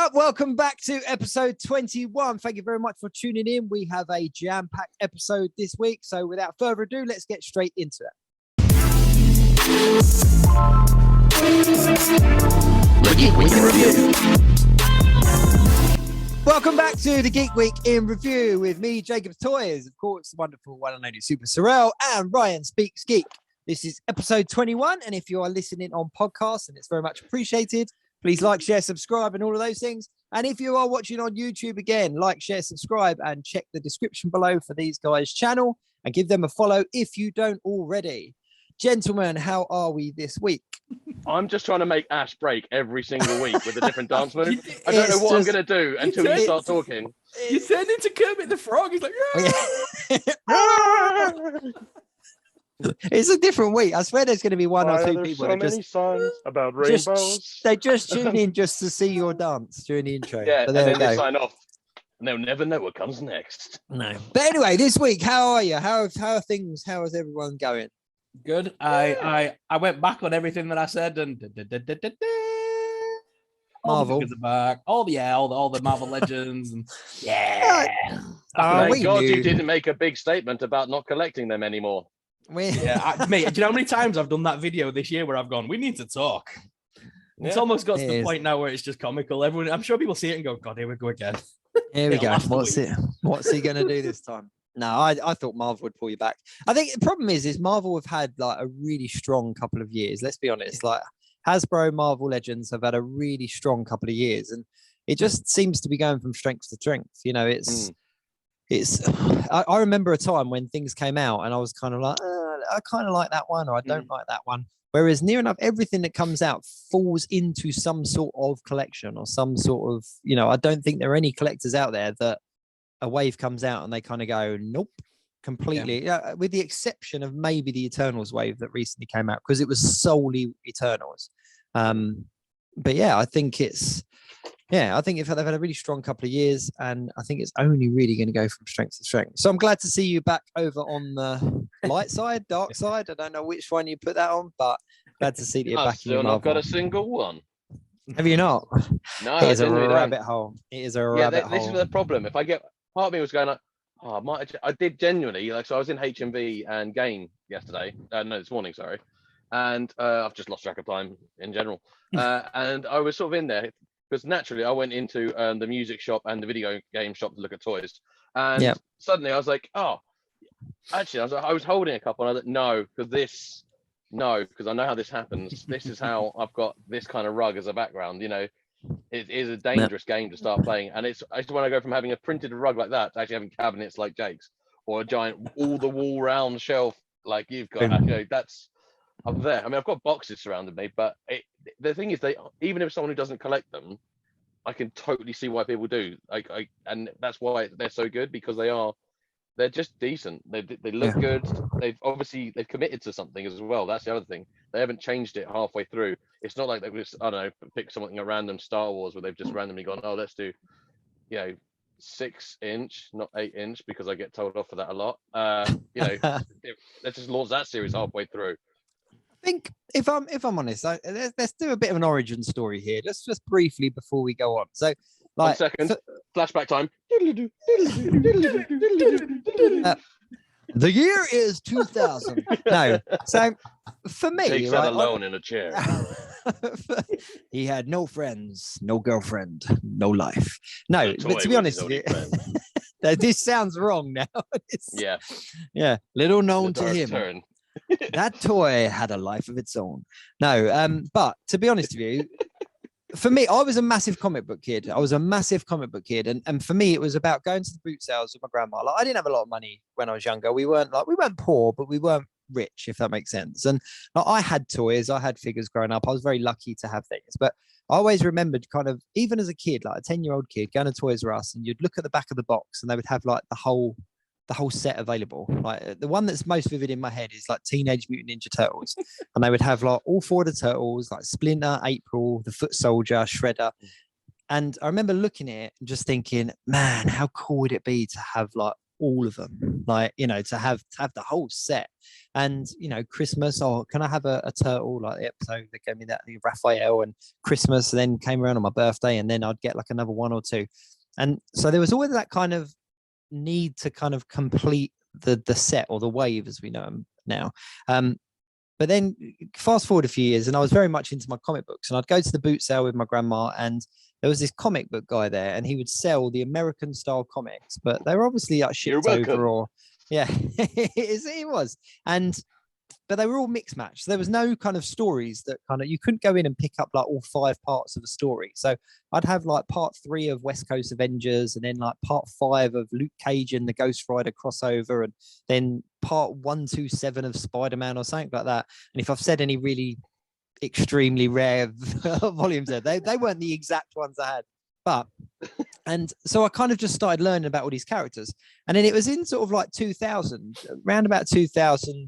up? Welcome back to episode 21. Thank you very much for tuning in. We have a jam-packed episode this week. So without further ado, let's get straight into it. The Geek Week in Review. Welcome back to the Geek Week in Review with me, Jacob Toys, of course, the wonderful one and only SuperSorrell, and Ryan Speaks Geek. This is episode 21, and if you are listening on podcasts, and it's very much appreciated, please like, share, subscribe, and all of those things. And if you are watching on YouTube, again, like, share, subscribe, and check the description below for these guys' channel, and give them a follow if you don't already. Gentlemen, how are we this week? I'm just trying to make Ash break every single week with a different dance move. I don't know what I'm going to do until you start talking. You turned into Kermit the Frog. He's like, it's a different week. I swear there's going to be one or two people so many songs about rainbows. They just tune in just to see your dance during the intro. Yeah, but and then they sign off. And they'll never know what comes next. No. But anyway, this week, how are you? How are things? How is everyone going? Good. I went back on everything that I said and Marvel is back. All the Marvel Legends and Thank God you didn't make a big statement about not collecting them anymore. Mate, do you know how many times I've done that video this year where I've gone, we need to talk? It's almost got to the point now where it's just comical. Everyone, I'm sure people see it and go, God, here we go again. Here we go. What's he going to do this time? No, I thought Marvel would pull you back. I think the problem is Marvel have had like a really strong couple of years. Let's be honest. Like Hasbro, Marvel Legends have had a really strong couple of years, and it just seems to be going from strength to strength. You know, it's. I remember a time when things came out, and I was kind of like, I kind of like that one, or I don't like that one. Whereas near enough everything that comes out falls into some sort of collection or some sort of, you know, I don't think there are any collectors out there that a wave comes out and they kind of go, nope, completely. With the exception of maybe the Eternals wave that recently came out, because it was solely Eternals. But yeah, I think they've had a really strong couple of years, and I think it's only really going to go from strength to strength. So I'm glad to see you back over on the light side, dark side. I don't know which one you put that on, but glad to see that you're back in your Marvel. I've got a single one. Have you not? No, it is a rabbit hole. It is a rabbit hole. This is the problem. If I get, part of me was going like, I did genuinely, like, so I was in HMV and Game yesterday. This morning, sorry. And I've just lost track of time in general. And I was sort of in there, because naturally I went into the music shop and the video game shop to look at toys, and suddenly I was like, actually, I was holding a couple, and I was like, because I know how this happens. This is how I've got this kind of rug as a background. You know, it is a dangerous game to start playing, and I just want to go from having a printed rug like that to actually having cabinets like Jake's, or a giant all the wall round shelf like you've got. You know, that's up there. I mean, I've got boxes surrounding me, but the thing is, even if someone who doesn't collect them, I can totally see why people do. And that's why they're so good, because they're just decent. They look good. They've committed to something as well. That's the other thing. They haven't changed it halfway through. It's not like they've just, I don't know, picked something at random Star Wars where they've just randomly gone, let's do, 6-inch, not 8-inch, because I get told off for that a lot. Let's just launch that series halfway through. I think if I'm honest, let's do a bit of an origin story here, just briefly before we go on. So, like, 1 second, flashback time. The year is 2000. No, so for me, Jake sat alone in a chair. He had no friends, no girlfriend, no life. No, but to be honest with you, this sounds wrong now. Yeah, little known to him. Turn. That toy had a life of its own. No, but to be honest with you, for me, I was a massive comic book kid. And for me, it was about going to the boot sales with my grandma. Like, I didn't have a lot of money when I was younger. We weren't poor, but we weren't rich, if that makes sense. And like, I had toys, I had figures growing up. I was very lucky to have things, but I always remembered kind of, even as a kid, like a 10-year-old kid, going to Toys R Us, and you'd look at the back of the box and they would have like the whole set available. Like the one that's most vivid in my head is like Teenage Mutant Ninja Turtles, and they would have like all 4 of the turtles, like Splinter, April, the Foot Soldier, Shredder. And I remember looking at it and just thinking, man, how cool would it be to have like all of them, like, you know, to have the whole set. And, you know, Christmas, can I have a turtle, like the episode that gave me that, the Raphael, and Christmas, and then came around on my birthday, and then I'd get like another one or two. And so there was always that kind of need to kind of complete the set, or the wave as we know them now. But then fast forward a few years, and I was very much into my comic books, and I'd go to the boot sale with my grandma, and there was this comic book guy there, and he would sell the American style comics, but they were obviously like shipped over, or yeah, it was. But they were all mixed match. There was no kind of stories that kind of, you couldn't go in and pick up like all 5 parts of a story. So I'd have like part 3 of West Coast Avengers, and then like part 5 of Luke Cage and the Ghost Rider crossover, and then part 127 of Spider-Man or something like that. And if I've said any really extremely rare volumes there, they weren't the exact ones I had. But, and so I kind of just started learning about all these characters. And then it was in sort of like 2000, around about 2000,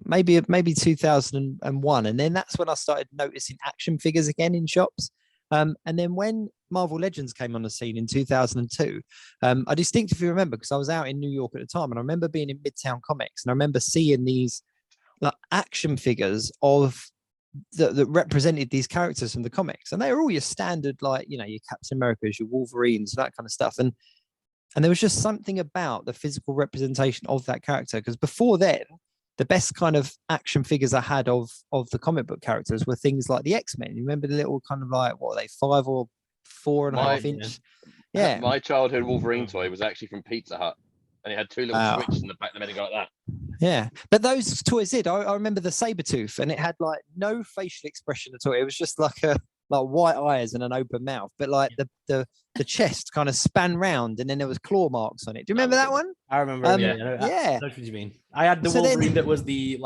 maybe 2001, and then that's when I started noticing action figures again in shops. And then when Marvel Legends came on the scene in 2002, I distinctly remember, because I was out in New York at the time, and I remember being in Midtown Comics, and I remember seeing these like action figures of that represented these characters from the comics, and they were all your standard, like, you know, your Captain Americas, your Wolverines, that kind of stuff. And there was just something about the physical representation of that character, because before then, the best kind of action figures I had of the comic book characters were things like the X-Men. You remember the little kind of like, what are they, 5 or 4.5 inch? Yeah. My childhood Wolverine toy was actually from Pizza Hut, and it had 2 little switches in the back that made it go like that. Yeah, but those toys did. I remember the Sabretooth, and it had like no facial expression at all. It was just like white eyes and an open mouth, but like the chest kind of span round, and then there was claw marks on it. Do you remember that one? I remember. Yeah. That's what you mean. I had the Wolverine that was the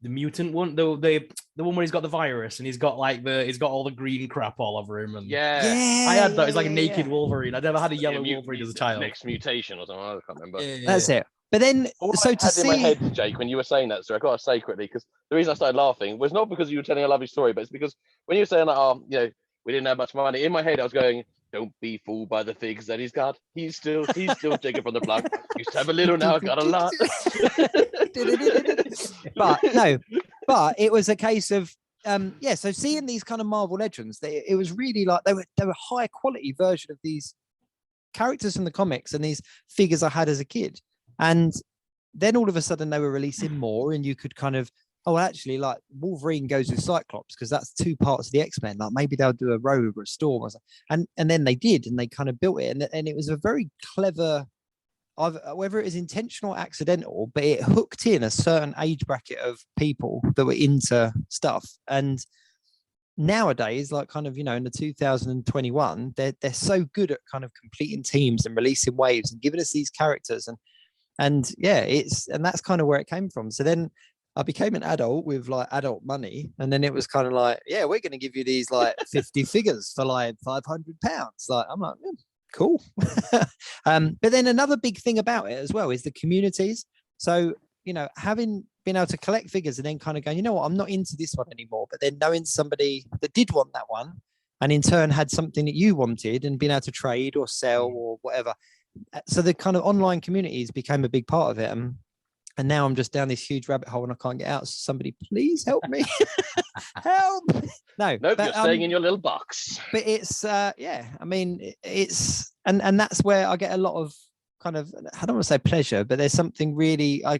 mutant one, the one where he's got the virus and he's got all the green crap all over him. And I had that. It's like a naked Wolverine. I never had a yellow Wolverine as a child. Next mutation or something. I can't remember. That's it. But then, so to see, in my head, Jake, when you were saying that story, I got to say quickly, because the reason I started laughing was not because you were telling a lovely story, but it's because when you were saying that, you know, we didn't have much money. In my head, I was going, "Don't be fooled by the figs that he's got. He's still taking from the plug. Used to have a little, now I got a lot." but it was a case of so seeing these kind of Marvel Legends, it was really like they were high quality version of these characters from the comics and these figures I had as a kid. And then all of a sudden they were releasing more, and you could kind of, actually, like Wolverine goes with Cyclops because that's 2 parts of the X-Men. Like maybe they'll do a Rogue or a Storm or something. And then they did, and they kind of built it, and it was a very clever, whether it was intentional or accidental, but it hooked in a certain age bracket of people that were into stuff. And nowadays, like kind of, you know, in the 2021, they're so good at kind of completing teams and releasing waves and giving us these characters, and that's kind of where it came from. So then I became an adult with like adult money, and then it was kind of like, we're going to give you these like 50 figures for like £500. Like, I'm like, cool. But then another big thing about it as well is the communities. So, you know, having been able to collect figures and then kind of going, you know what, I'm not into this one anymore, but then knowing somebody that did want that one, and in turn had something that you wanted, and being able to trade or sell or whatever. So the kind of online communities became a big part of it. And now I'm just down this huge rabbit hole and I can't get out. So somebody please help me. Help. Nope, you're staying in your little box. But it's I mean, it's and that's where I get a lot of kind of, I don't want to say pleasure, but there's something really, I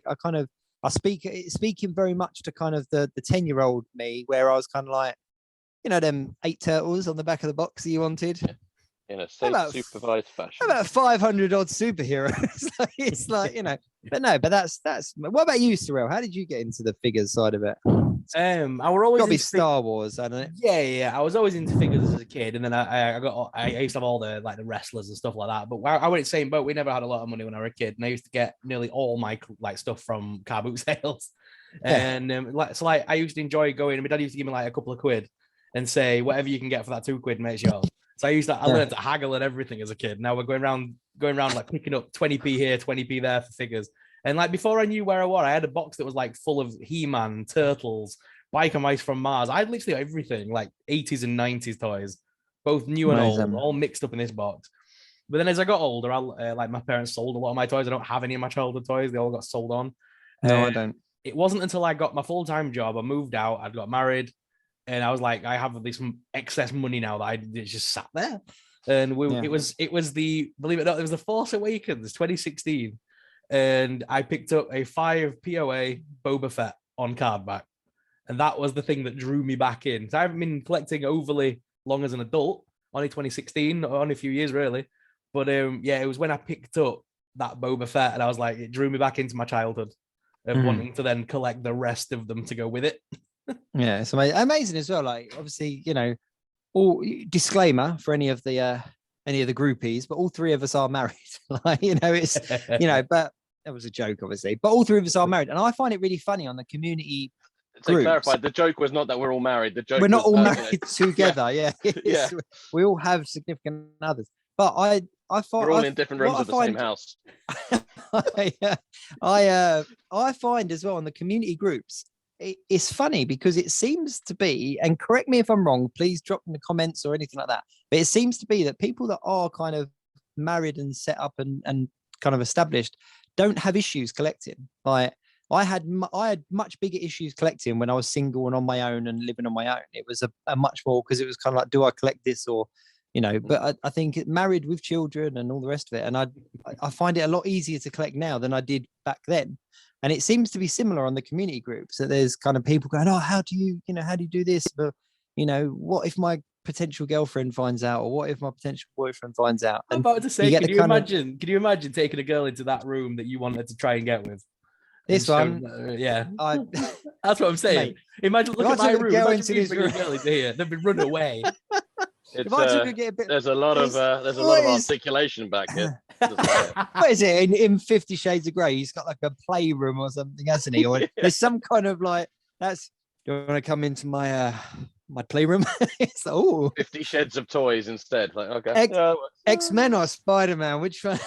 speaking very much to kind of the 10-year-old me, where I was kind of like, you know, them 8 turtles on the back of the box that you wanted. Yeah. In a safe, supervised fashion. About 500 odd superheroes. It's like, you know, but that's. What about you, Sorrell? How did you get into the figures side of it? I were always probably Star Wars, I don't know. Yeah. I was always into figures as a kid, and then I used to have all the like the wrestlers and stuff like that. But I went the same boat. We never had a lot of money when I was a kid, and I used to get nearly all my like stuff from car boot sales. And I used to enjoy going. My dad used to give me like a couple of quid and say, whatever you can get for that £2, mate, it's yours. So I learned to haggle at everything as a kid. Now we're going around like picking up 20p here, 20p there for figures. And like before I knew where I was, I had a box that was like full of He-Man, Turtles, Biker Mice from Mars. I had literally everything, like 80s and 90s toys, both new and old, all mixed up in this box. But then as I got older, like my parents sold a lot of my toys. I don't have any of my childhood toys. They all got sold on. No, I don't. It wasn't until I got my full-time job, I moved out, I got married, and I was like, I have this excess money now that it just sat there. And it was believe it or not, it was the Force Awakens 2016. And I picked up a 5 POA Boba Fett on cardback. And that was the thing that drew me back in. So I haven't been collecting overly long as an adult, only 2016, only a few years really. But it was when I picked up that Boba Fett and I was like, it drew me back into my childhood of wanting to then collect the rest of them to go with it. Yeah, it's amazing as well. Like, obviously, all disclaimer for any of the groupies, but all 3 of us are married. Like, it's but that was a joke, obviously. But all 3 of us are married, and I find it really funny on the community. To clarify, the joke was not that we're all married. The joke we're not was, all married together. Yeah. Yeah. We all have significant others, but I find we're all in different rooms of the same house. I find as well on the community groups, it's funny because it seems to be, and correct me if I'm wrong, please drop in the comments or anything like that, but it seems to be that people that are kind of married and set up and kind of established don't have issues collecting. Like, I had much bigger issues collecting when I was single and on my own and living on my own. It was a much more, because it was kind of like, do I collect this or, but I think married with children and all the rest of it. And I find it a lot easier to collect now than I did back then. And it seems to be similar on the community groups. So there's kind of people going, oh, how do you do this? But, what if my potential girlfriend finds out, or what if my potential boyfriend finds out? I'm about to say, can you imagine taking a girl into that room that you wanted to try and get with? This one, that's what I'm saying. Mate, imagine, look at my room. Imagine you bring a girl into here. They've been run away. There's a lot of articulation back here. What is it in 50 Shades of Grey? He's got like a playroom or something, hasn't he? Or there's some kind of like, do you want to come into my playroom? It's like, 50 Sheds of Toys instead. Like, okay. X-Men or Spider-Man, which one?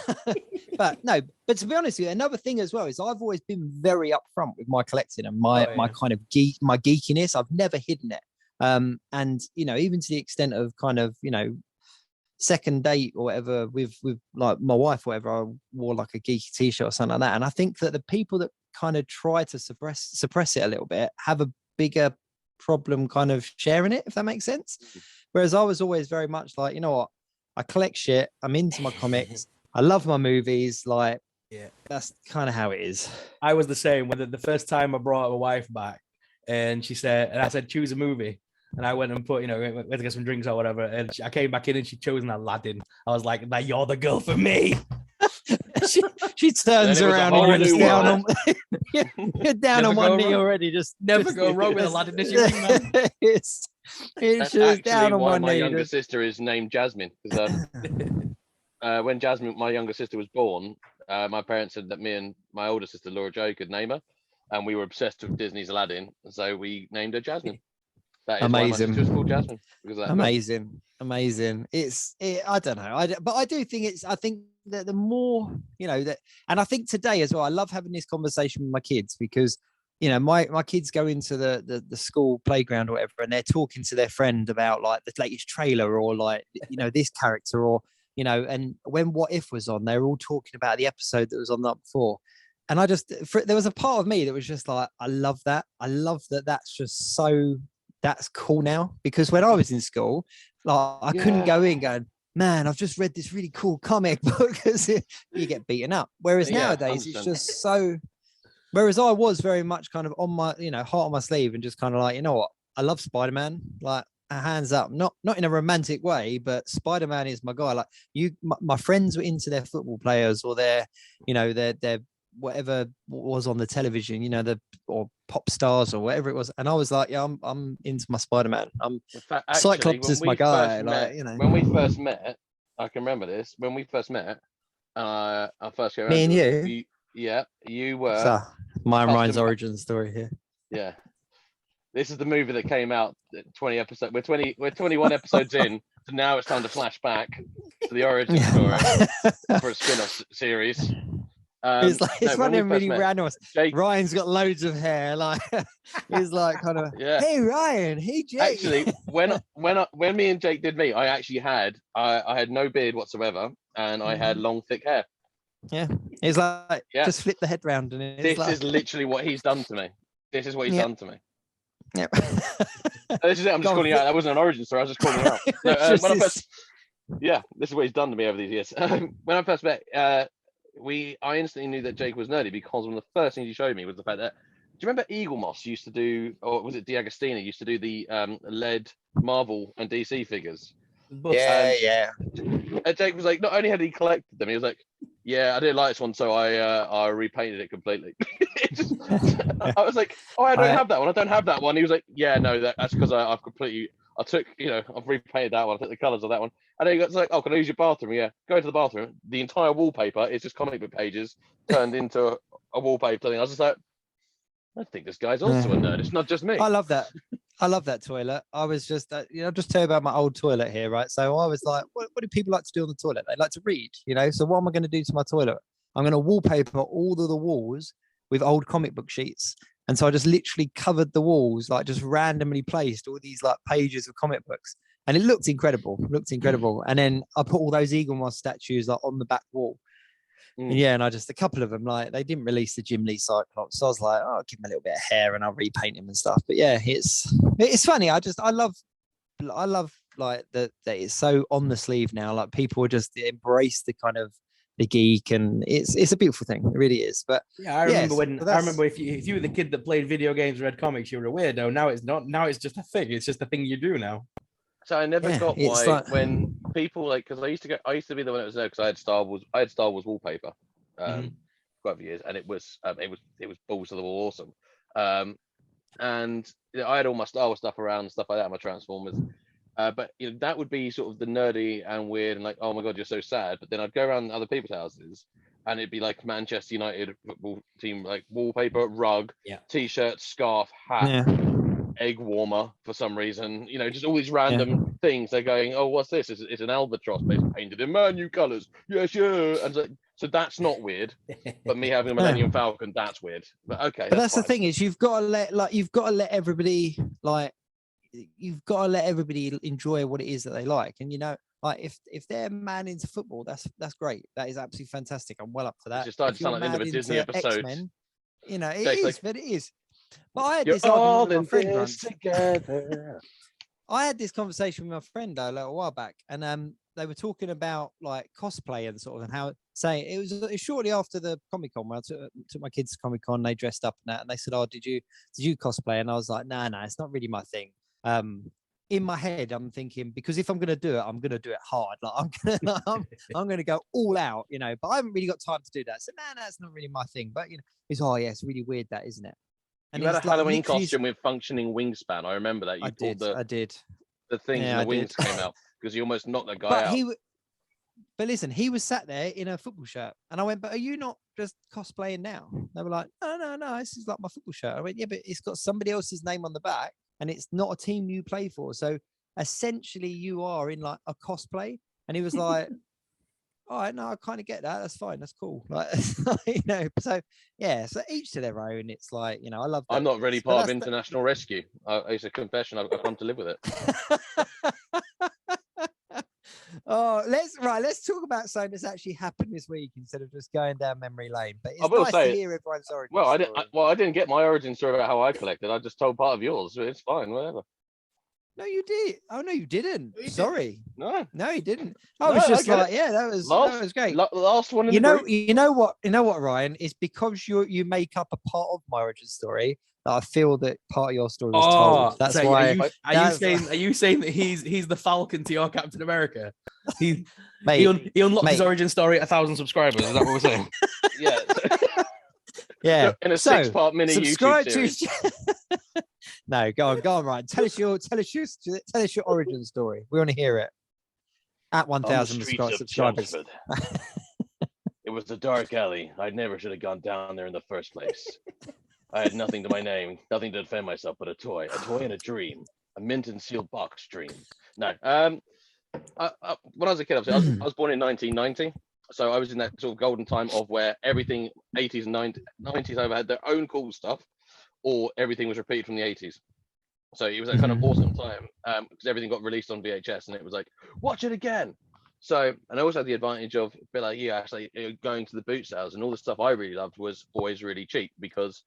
But to be honest with you, another thing as well is I've always been very upfront with my collecting and my kind of my geekiness. I've never hidden it. And even to the extent of kind of second date or whatever with like my wife or whatever, I wore like a geeky t-shirt or something like that. And I think that the people that kind of try to suppress it a little bit have a bigger problem kind of sharing it, if that makes sense. Whereas I was always very much like, what, I collect shit, I'm into my comics, I love my movies, like, that's kind of how it is. I was the same. When the first time I brought my wife back, and I said choose a movie, and I went and put, we had to get some drinks or whatever, and I came back in and she chose an Aladdin. I was like, you're the girl for me. she turns around and you're just down on you're down on one knee already. Just never go wrong with Aladdin. It's just down on one knee. My younger sister is named Jasmine. When Jasmine, my younger sister, was born, my parents said that me and my older sister Laura Jo could name her, and we were obsessed with Disney's Aladdin, so we named her Jasmine. That is amazing. Why my sister was called Jasmine. Amazing. I don't know. But I do think I think that the more, that, and I think today as well, I love having this conversation with my kids because, my kids go into the school playground or whatever, and they're talking to their friend about like the latest trailer or like, this character or, and when What If was on, they were all talking about the episode that was on that before. And there was a part of me that was just like, I love that. I love that. That's cool now, because when I was in school, like I couldn't go in going, man, I've just read this really cool comic book, because you get beaten up. Whereas nowadays it's just so. Whereas I was very much kind of on my, heart on my sleeve and just kind of like, what, I love Spider-Man, like hands up, not in a romantic way, but Spider-Man is my guy. Like my friends were into their football players or their whatever was on the television, or pop stars or whatever it was, and I was like, I'm into my Spider-Man. Cyclops is my guy. When we first met, I can remember this. When we first met, our first year, me and you. You were. So, mine Ryan's origin story here. Yeah, this is the movie that came out 20 episodes. We're 21 episodes in, so now it's time to flash back to the origin story for a spin-off series. It's running really random. Ryan's got loads of hair. Like he's like kind of, hey Ryan, hey Jake. Actually, when me and Jake did meet, I had no beard whatsoever, and I had long, thick hair. Yeah, it's like Yeah. just flip the head round, and it's This like... is literally what he's done to me. This is what he's done to me. Yep. This is it. I'm just calling you out. That wasn't an origin story. I was just calling you out. No, when I first, this is what he's done to me over these years. When I first met, I instantly knew that Jake was nerdy because one of the first things he showed me was the fact that, do you remember Eagle Moss used to do, or was it D'Agostino used to do the LED Marvel and DC figures? Yeah. And Jake was like, not only had he collected them, he was like, yeah, I didn't like this one, so I repainted it completely. I was like, oh, I don't have that one. I don't have that one. He was like, yeah, no, that's because I've repainted that one. I took the colors of that one. And then he was like, oh, can I use your bathroom? Yeah, go to the bathroom. The entire wallpaper is just comic book pages turned into a wallpaper thing. I was just like, I think this guy's also a nerd. It's not just me. I love that. I love that toilet. I was just, just tell you about my old toilet here, right? So I was like, what do people like to do on the toilet? They like to read, So what am I going to do to my toilet? I'm going to wallpaper all of the walls with old comic book sheets. And so I just literally covered the walls, like just randomly placed all these like pages of comic books. And it looked incredible. And then I put all those Eagle Moss statues like on the back wall. And and I just, a couple of them, like they didn't release the Jim Lee Cyclops. So I was like, oh, I'll give him a little bit of hair and I'll repaint him and stuff. But yeah, it's funny. I love like that it's so on the sleeve now. Like people just embrace the kind of the geek, and it's a beautiful thing. It really is. But yeah, I remember if you were the kid that played video games, read comics, you were a weirdo. Now it's not. Now it's just a thing. It's just a thing you do now. So I never got why when people because I used to be the one that was there because I had Star Wars wallpaper quite a few years, and it was balls to the wall awesome. And I had all my Star Wars stuff around, stuff like that, my Transformers. But that would be sort of the nerdy and weird and like, oh my god, you're so sad. But then I'd go around other people's houses and it'd be like Manchester United football team, like wallpaper, rug, t-shirt, scarf, hat, egg warmer for some reason. Just all these random things. They're going, oh, what's this? It's an albatross, but it's painted in Manu colours. Yeah, sure. And so that's not weird. But me having a Millennium Falcon, that's weird. But okay. But that's the thing is you've got to let everybody enjoy what it is that they like. And like if they're man into football, that's great. That is absolutely fantastic. I'm well up for that. It just started to sound like the end of a Disney episode. X-Men, but it is. But I had You're this argument all with my in friend this together. I had this conversation with my friend a little while back, and they were talking about like cosplay and sort of, and how saying it was shortly after the Comic-Con where I took my kids to Comic-Con. They dressed up and that, and they said, "Oh, did you cosplay?" And I was like, "No, it's not really my thing." In my head, I'm thinking, because if I'm going to do it, I'm going to do it hard. Like I'm going to go all out, but I haven't really got time to do that. So no, it's not really my thing. But it's it's really weird, that, isn't it? And you had a Halloween costume with functioning wingspan. I remember that. I did. The things and the wings came out because you almost knocked that guy out. But listen, he was sat there in a football shirt, and I went, "But are you not just cosplaying now?" They were like, "No, this is like my football shirt." I went, "Yeah, but it's got somebody else's name on the back, and it's not a team you play for. So essentially, you are in like a cosplay." And he was like, all right, no, I kind of get that. That's fine. That's cool. Like, so yeah, so each to their own. It's like, I love that. I'm not really part of international rescue. It's a confession. I've come to live with it. Oh, let's talk about something that's actually happened this week instead of just going down memory lane. But it's nice to hear everyone's origin story. I didn't get my origin story about how I collected. I just told part of yours. It's fine, whatever. No, you did. Oh no, you didn't. Sorry. No, you didn't. I was just like, that was great. Last one. You know what, Ryan, is because you make up a part of my origin story that I feel that part of your story was told. That's why. Are you saying that he's the Falcon to your Captain America? He unlocked his origin story at 1,000 subscribers. Is that what we're saying? Yeah. Yeah. In a 6-part mini YouTube series. No, go on, Ryan. Tell us your origin story. We want to hear it. At 1,000 subscribers. It was a dark alley. I never should have gone down there in the first place. I had nothing to my name, nothing to defend myself, but a toy and a dream, a mint and sealed box dream. No, when I was a kid, I was born in 1990. So I was in that sort of golden time of where everything 80s and 90s either had their own cool stuff or everything was repeated from the 80s. So it was that kind of awesome time because everything got released on VHS and it was like, watch it again. So, and I also had the advantage of a bit like you actually going to the boot sales, and all the stuff I really loved was always really cheap because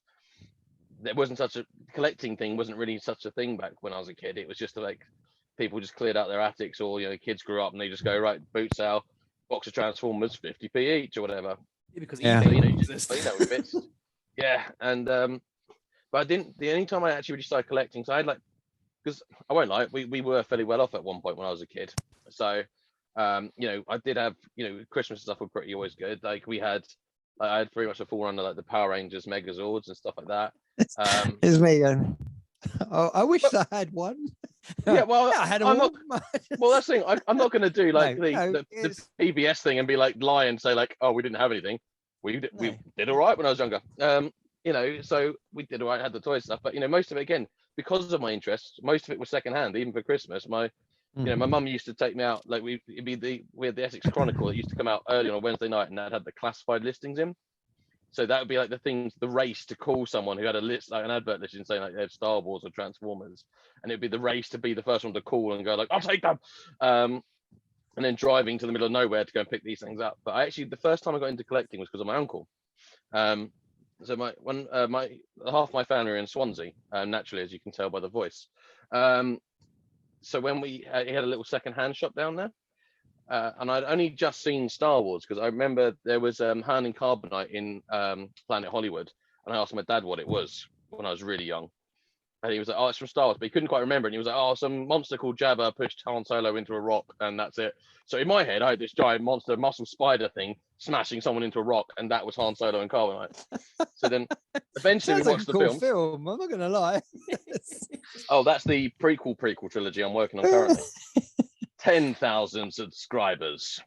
there wasn't such a collecting thing, wasn't really such a thing back when I was a kid. It was just like people just cleared out their attics, or kids grew up and they just go, right, boot sale, box of Transformers, 50p each or whatever. Yeah, because Yeah. With bits. Yeah, and but I didn't. The only time I actually really started collecting, so I had because I won't lie, we were fairly well off at one point when I was a kid. So I did have Christmas stuff were pretty always good. Like I had pretty much a full run of like the Power Rangers Megazords and stuff like that. It's me going, oh, I wish I had one. Yeah, well, I had I'm one. well, that's the thing. I'm not going to do like No, the PBS thing and be like lie and say like, oh, we didn't have anything. We did all right when I was younger. So we did all right, had the toy stuff, but most of it again because of my interests, most of it was secondhand. Even for Christmas, my mum used to take me out. Like we had the Essex Chronicle that used to come out early on a Wednesday night, and that had the classified listings in. So that would be like the race to call someone who had a list, like an advert listing saying like they had Star Wars or Transformers, and it'd be the race to be the first one to call and go like, I'll take them. And then driving to the middle of nowhere to go and pick these things up. But the first time I got into collecting was because of my uncle. So half my family are in Swansea, naturally, as you can tell by the voice. So when he had a little second-hand shop down there, and I'd only just seen Star Wars because I remember there was Han and Carbonite in Planet Hollywood, and I asked my dad what it was when I was really young, and he was like, "Oh, it's from Star Wars," but he couldn't quite remember, and he was like, "Oh, some monster called Jabba pushed Han Solo into a rock, and that's it." So in my head, I had this giant monster muscle spider thing smashing someone into a rock, and that was Han Solo and Carbonite. So then eventually we watched the film. I'm not gonna lie. Oh, that's the prequel trilogy I'm working on currently. 10,000 subscribers.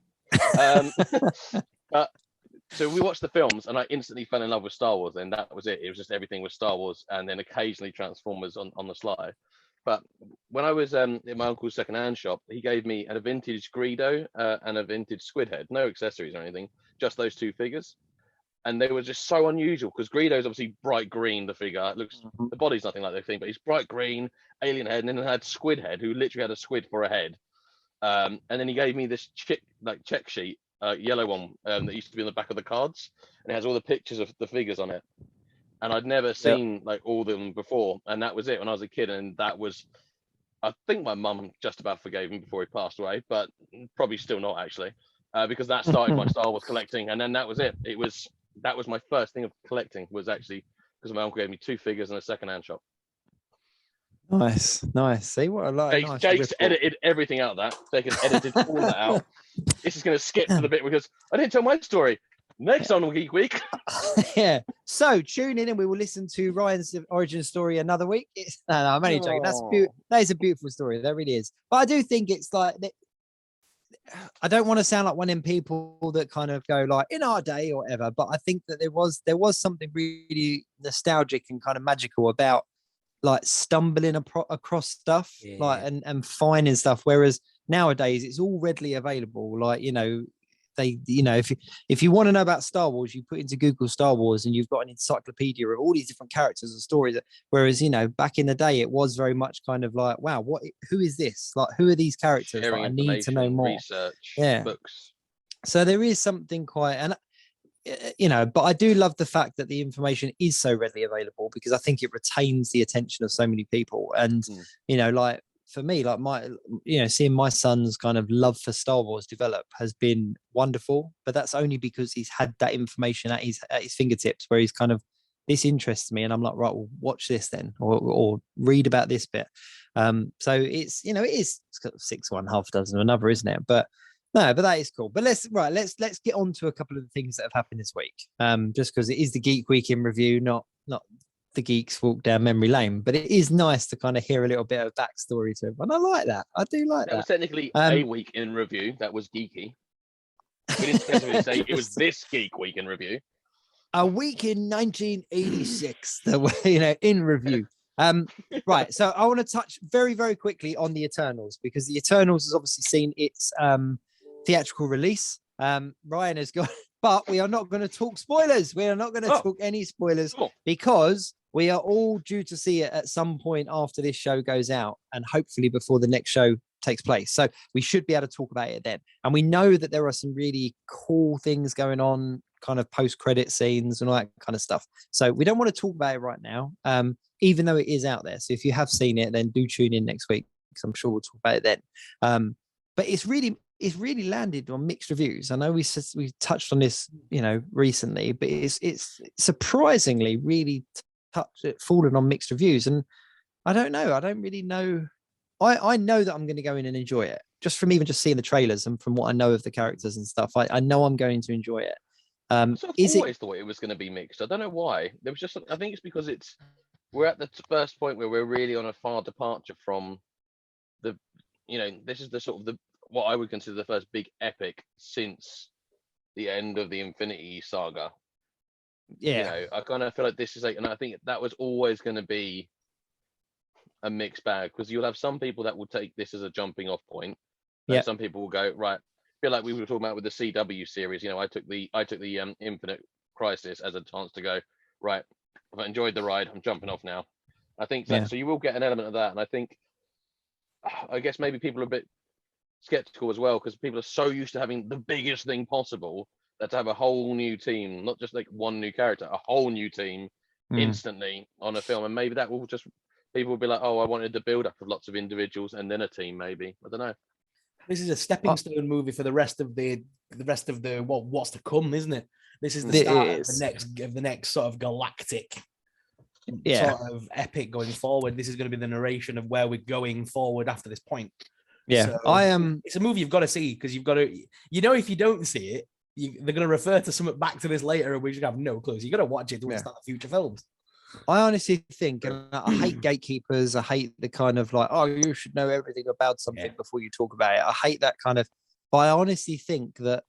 So we watched the films and I instantly fell in love with Star Wars, and that was it. It was just everything with Star Wars and then occasionally Transformers on the sly. But when I was in my uncle's second-hand shop, he gave me a vintage Greedo and a vintage Squid Head, no accessories or anything, just those two figures. And they were just so unusual because Greedo's obviously bright green, the figure. It looks, the body's nothing like the thing, but he's bright green, alien head, and then it had Squid Head, who literally had a squid for a head. And then he gave me this check sheet, yellow one that used to be on the back of the cards, and it has all the pictures of the figures on it. And I'd never seen like all of them before, and that was it when I was a kid. And that was, I think my mum just about forgave him before he passed away, but probably still not actually, because that started my Star Wars collecting, and then that was it. That was my first thing of collecting, was actually because my uncle gave me two figures in a second-hand shop. Nice. See what I like. Jake's edited everything out of that. Jake has edited all that out. This is going to skip to the bit because I didn't tell my story. Next on Geek Week. Yeah. So tune in and we will listen to Ryan's origin story another week. No, I'm only joking. That is a beautiful story. That really is. But I do think it's like, I don't want to sound like one of them people that kind of go like in our day or whatever, but I think that there was something really nostalgic and kind of magical about like stumbling across stuff, like and finding stuff. Whereas nowadays it's all readily available. Like, if you want to know about Star Wars, you put into Google Star Wars and you've got an encyclopedia of all these different characters and stories. Whereas, back in the day, it was very much kind of like, wow, who is this? Like, who are these characters? Like, I need to know more. Research, books. So there is something quite, and but I do love the fact that the information is so readily available because I think it retains the attention of so many people. And, like for me, like seeing my son's kind of love for Star Wars develop has been wonderful, but that's only because he's had that information at his fingertips where he's kind of, this interests me. And I'm like, right, well, watch this then, or read about this bit. So it's, it is 6 1 half dozen another, isn't it? But that is cool. But let's get on to a couple of the things that have happened this week. Just because it is the Geek Week in review, not the geeks walk down memory lane. But it is nice to kind of hear a little bit of backstory to everyone. I like that. I do like that. That was technically a week in review. That was geeky. We didn't specifically say it was this Geek Week in review. A week in 1986. In review. Right. So I want to touch very, very quickly on the Eternals because the Eternals has obviously seen its theatrical release. Ryan has got, but we are not going to talk spoilers. We are not going to talk any spoilers because We are all due to see it at some point after this show goes out, and hopefully before the next show takes place. So we should be able to talk about it then. And we know that there are some really cool things going on, kind of post-credit scenes and all that kind of stuff. So we don't want to talk about it right now, even though it is out there. So if you have seen it, then do tune in next week, because I'm sure we'll talk about it then. But it's really landed on mixed reviews. I know we touched on this, recently, but it's surprisingly really fallen on mixed reviews. And I don't know. I don't really know. I know that I'm going to go in and enjoy it, just from even just seeing the trailers and from what I know of the characters and stuff. I know I'm going to enjoy it. I always thought it was going to be mixed. I don't know why. There was I think it's because we're at the first point where we're really on a far departure from this is the sort of what I would consider the first big epic since the end of the Infinity Saga. Yeah. I kind of feel like this is and I think that was always going to be a mixed bag, because you'll have some people that will take this as a jumping off point. And some people will go, right, feel like we were talking about with the CW series, I took the Infinite Crisis as a chance to go, right, I've enjoyed the ride, I'm jumping off now. I think so you will get an element of that. And I guess maybe people are a bit skeptical as well, because people are so used to having the biggest thing possible that to have a whole new team, not just like one new character, a whole new team instantly on a film. And maybe that will just, people will be like, oh, I wanted the build up of lots of individuals and then a team, maybe. I don't know. This is a stepping stone movie for the rest of the what's to come, isn't it? This is the start of the next sort of galactic sort of epic going forward. This is going to be the narration of where we're going forward after this point. Yeah, so it's a movie you've got to see, because you've got to, if you don't see it, they're going to refer to something back to this later, and we should have no clues. You got to watch it to understand the future films. I honestly think, and I hate gatekeepers. I hate the kind of like, oh, you should know everything about something before you talk about it. I hate that kind of, but I honestly think that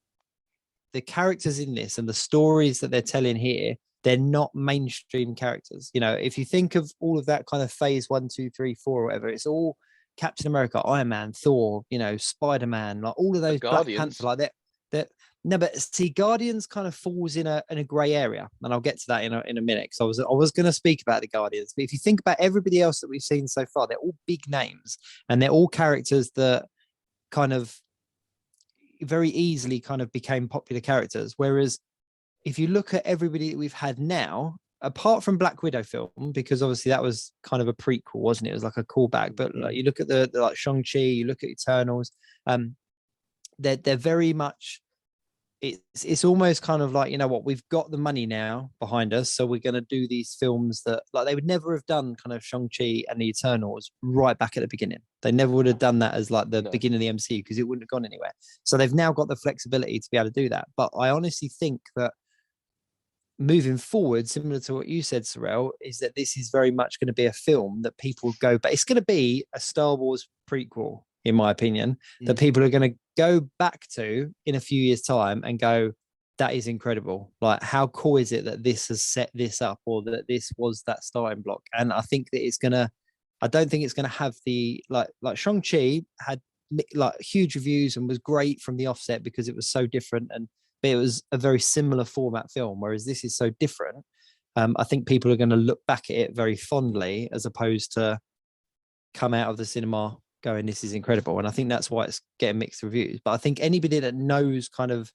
the characters in this and the stories that they're telling here, they're not mainstream characters. If you think of all of that kind of phase 1, 2, 3, 4, or whatever, it's all Captain America, Iron Man, Thor, Spider-Man, like all of those Black Panther, like that. No, but see, Guardians kind of falls in a grey area, and I'll get to that in a minute. Because I was going to speak about the Guardians, but if you think about everybody else that we've seen so far, they're all big names, and they're all characters that kind of very easily kind of became popular characters. Whereas if you look at everybody that we've had now, apart from Black Widow film, because obviously that was kind of a prequel, wasn't it? It was like a callback. But like, you look at the like Shang-Chi, you look at Eternals, they're very much. It's almost kind of like, we've got the money now behind us, so we're going to do these films that, like, they would never have done kind of Shang-Chi and the Eternals right back at the beginning. They never would have done that as like the beginning of the MCU, because it wouldn't have gone anywhere. So they've now got the flexibility to be able to do that. But I honestly think that moving forward, similar to what you said, Sorrell, is that this is very much going to be a film that people go, but it's going to be a Star Wars prequel, in my opinion, that people are going to go back to in a few years' time and go, that is incredible. Like, how cool is it that this has set this up, or that this was that starting block? And I think that I don't think it's going to have the, like Shang-Chi had like huge reviews and was great from the offset because it was so different, but it was a very similar format film, whereas this is so different. I think people are going to look back at it very fondly, as opposed to come out of the cinema going, this is incredible. And I think that's why it's getting mixed reviews. But I think anybody that knows kind of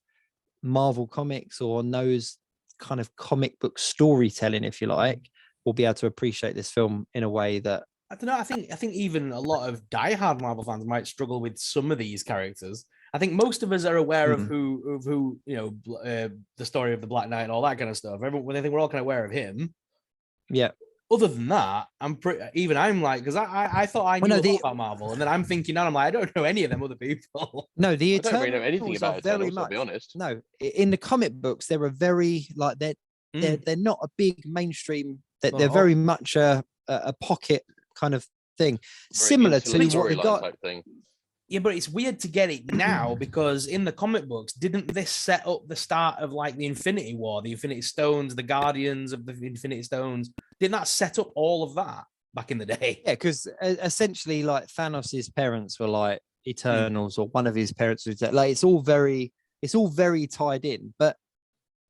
Marvel comics, or knows kind of comic book storytelling, if you like, will be able to appreciate this film in a way that, I don't know. I think even a lot of diehard Marvel fans might struggle with some of these characters. I think most of us are aware of who the story of the Black Knight and all that kind of stuff. I think we're all kind of aware of him. Yeah. Other than that, I'm like, because I thought I knew a lot about Marvel, and then I'm thinking now, I'm like, I don't know any of them other people. No, the Eternals, I don't really know anything about Eternals, I'll be honest. No, in the comic books, they're a very like they're not a big mainstream. They're very much a pocket kind of thing, very similar to what we got. Yeah, but it's weird to get it now, because in the comic books, didn't this set up the start of like the Infinity War, the Infinity Stones, the Guardians of the Infinity Stones? Didn't that set up all of that back in the day? Yeah, because essentially, like, Thanos' parents were like Eternals, or one of his parents was like, it's all very tied in. But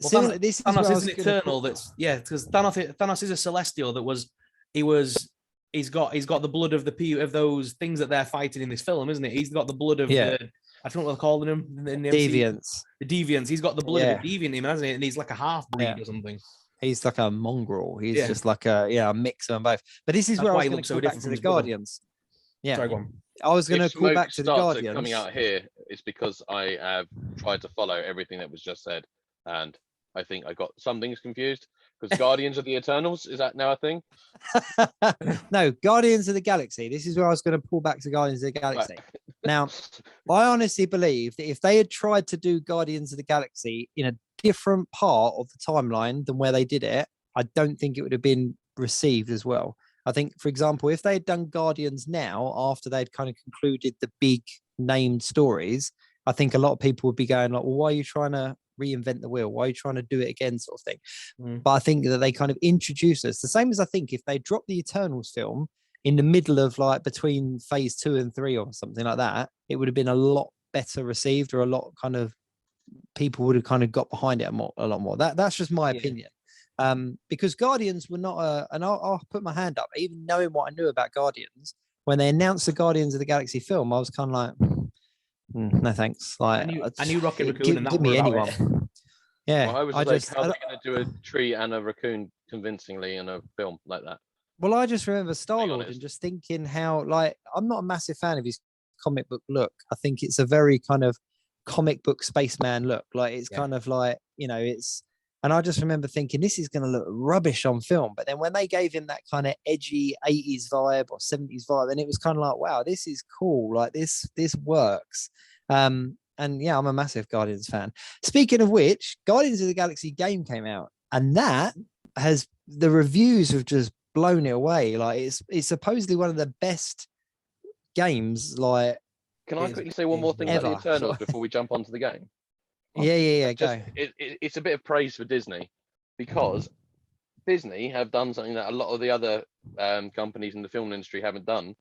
Well, similar, this is Thanos where I is was an gonna eternal. That's because Thanos is a celestial. He's got the blood of of those things that they're fighting in this film, isn't it? He's got the blood of Yeah. I don't know what they're calling him in the MCU. Deviants. The deviants. He's got the blood Yeah. of a deviant in him, hasn't he? And he's like a half breed Yeah. or something. He's like a mongrel. He's Yeah. just like a mix of them both. But this is That's where I why was he going looks to so call back different to from the his brother. Guardians. Yeah. Sorry, go on. I was going to If call smoke back to the starts Guardians. coming out here, it's because I have tried to follow everything that was just said, and I think I got some things confused. Because Guardians of the Eternals, is that now a thing? No, Guardians of the Galaxy. This is where I was going to pull back to Guardians of the Galaxy. Now, I honestly believe that if they had tried to do Guardians of the Galaxy in a different part of the timeline than where they did it, I don't think it would have been received as well. I think, for example, if they had done Guardians now after they'd kind of concluded the big named stories, I think a lot of people would be going like, well, why are you trying to reinvent the wheel? Why are you trying to do it again, sort of thing? But I think that they kind of introduce us the same as I think if they dropped the Eternals film in the middle of like between phase 2 and 3 or something like that, it would have been a lot better received, or a lot kind of people would have kind of got behind it a lot more. That's just my opinion. Because Guardians were not and I'll put my hand up, even knowing what I knew about Guardians, when they announced the Guardians of the Galaxy film, I was kind of like, no thanks. Like I knew Rocket Raccoon, and that give me anyone. Yeah, well, I was just how are they going to do a tree and a raccoon convincingly in a film like that? Well, I just remember Star-Lord and just thinking how, like, I'm not a massive fan of his comic book look. I think it's a very kind of comic book spaceman look. Like, it's kind of like, and I just remember thinking this is going to look rubbish on film. But then when they gave him that kind of edgy 80s vibe or 70s vibe, then it was kind of like, wow, this is cool. Like this works. And yeah, I'm a massive Guardians fan. Speaking of which, Guardians of the Galaxy game came out, and that has, the reviews have just blown it away. Like it's supposedly one of the best games. Like, can I quickly say one more thing about the Eternals before we jump onto the game? Yeah, go. It's a bit of praise for Disney, because Disney have done something that a lot of the other companies in the film industry haven't done.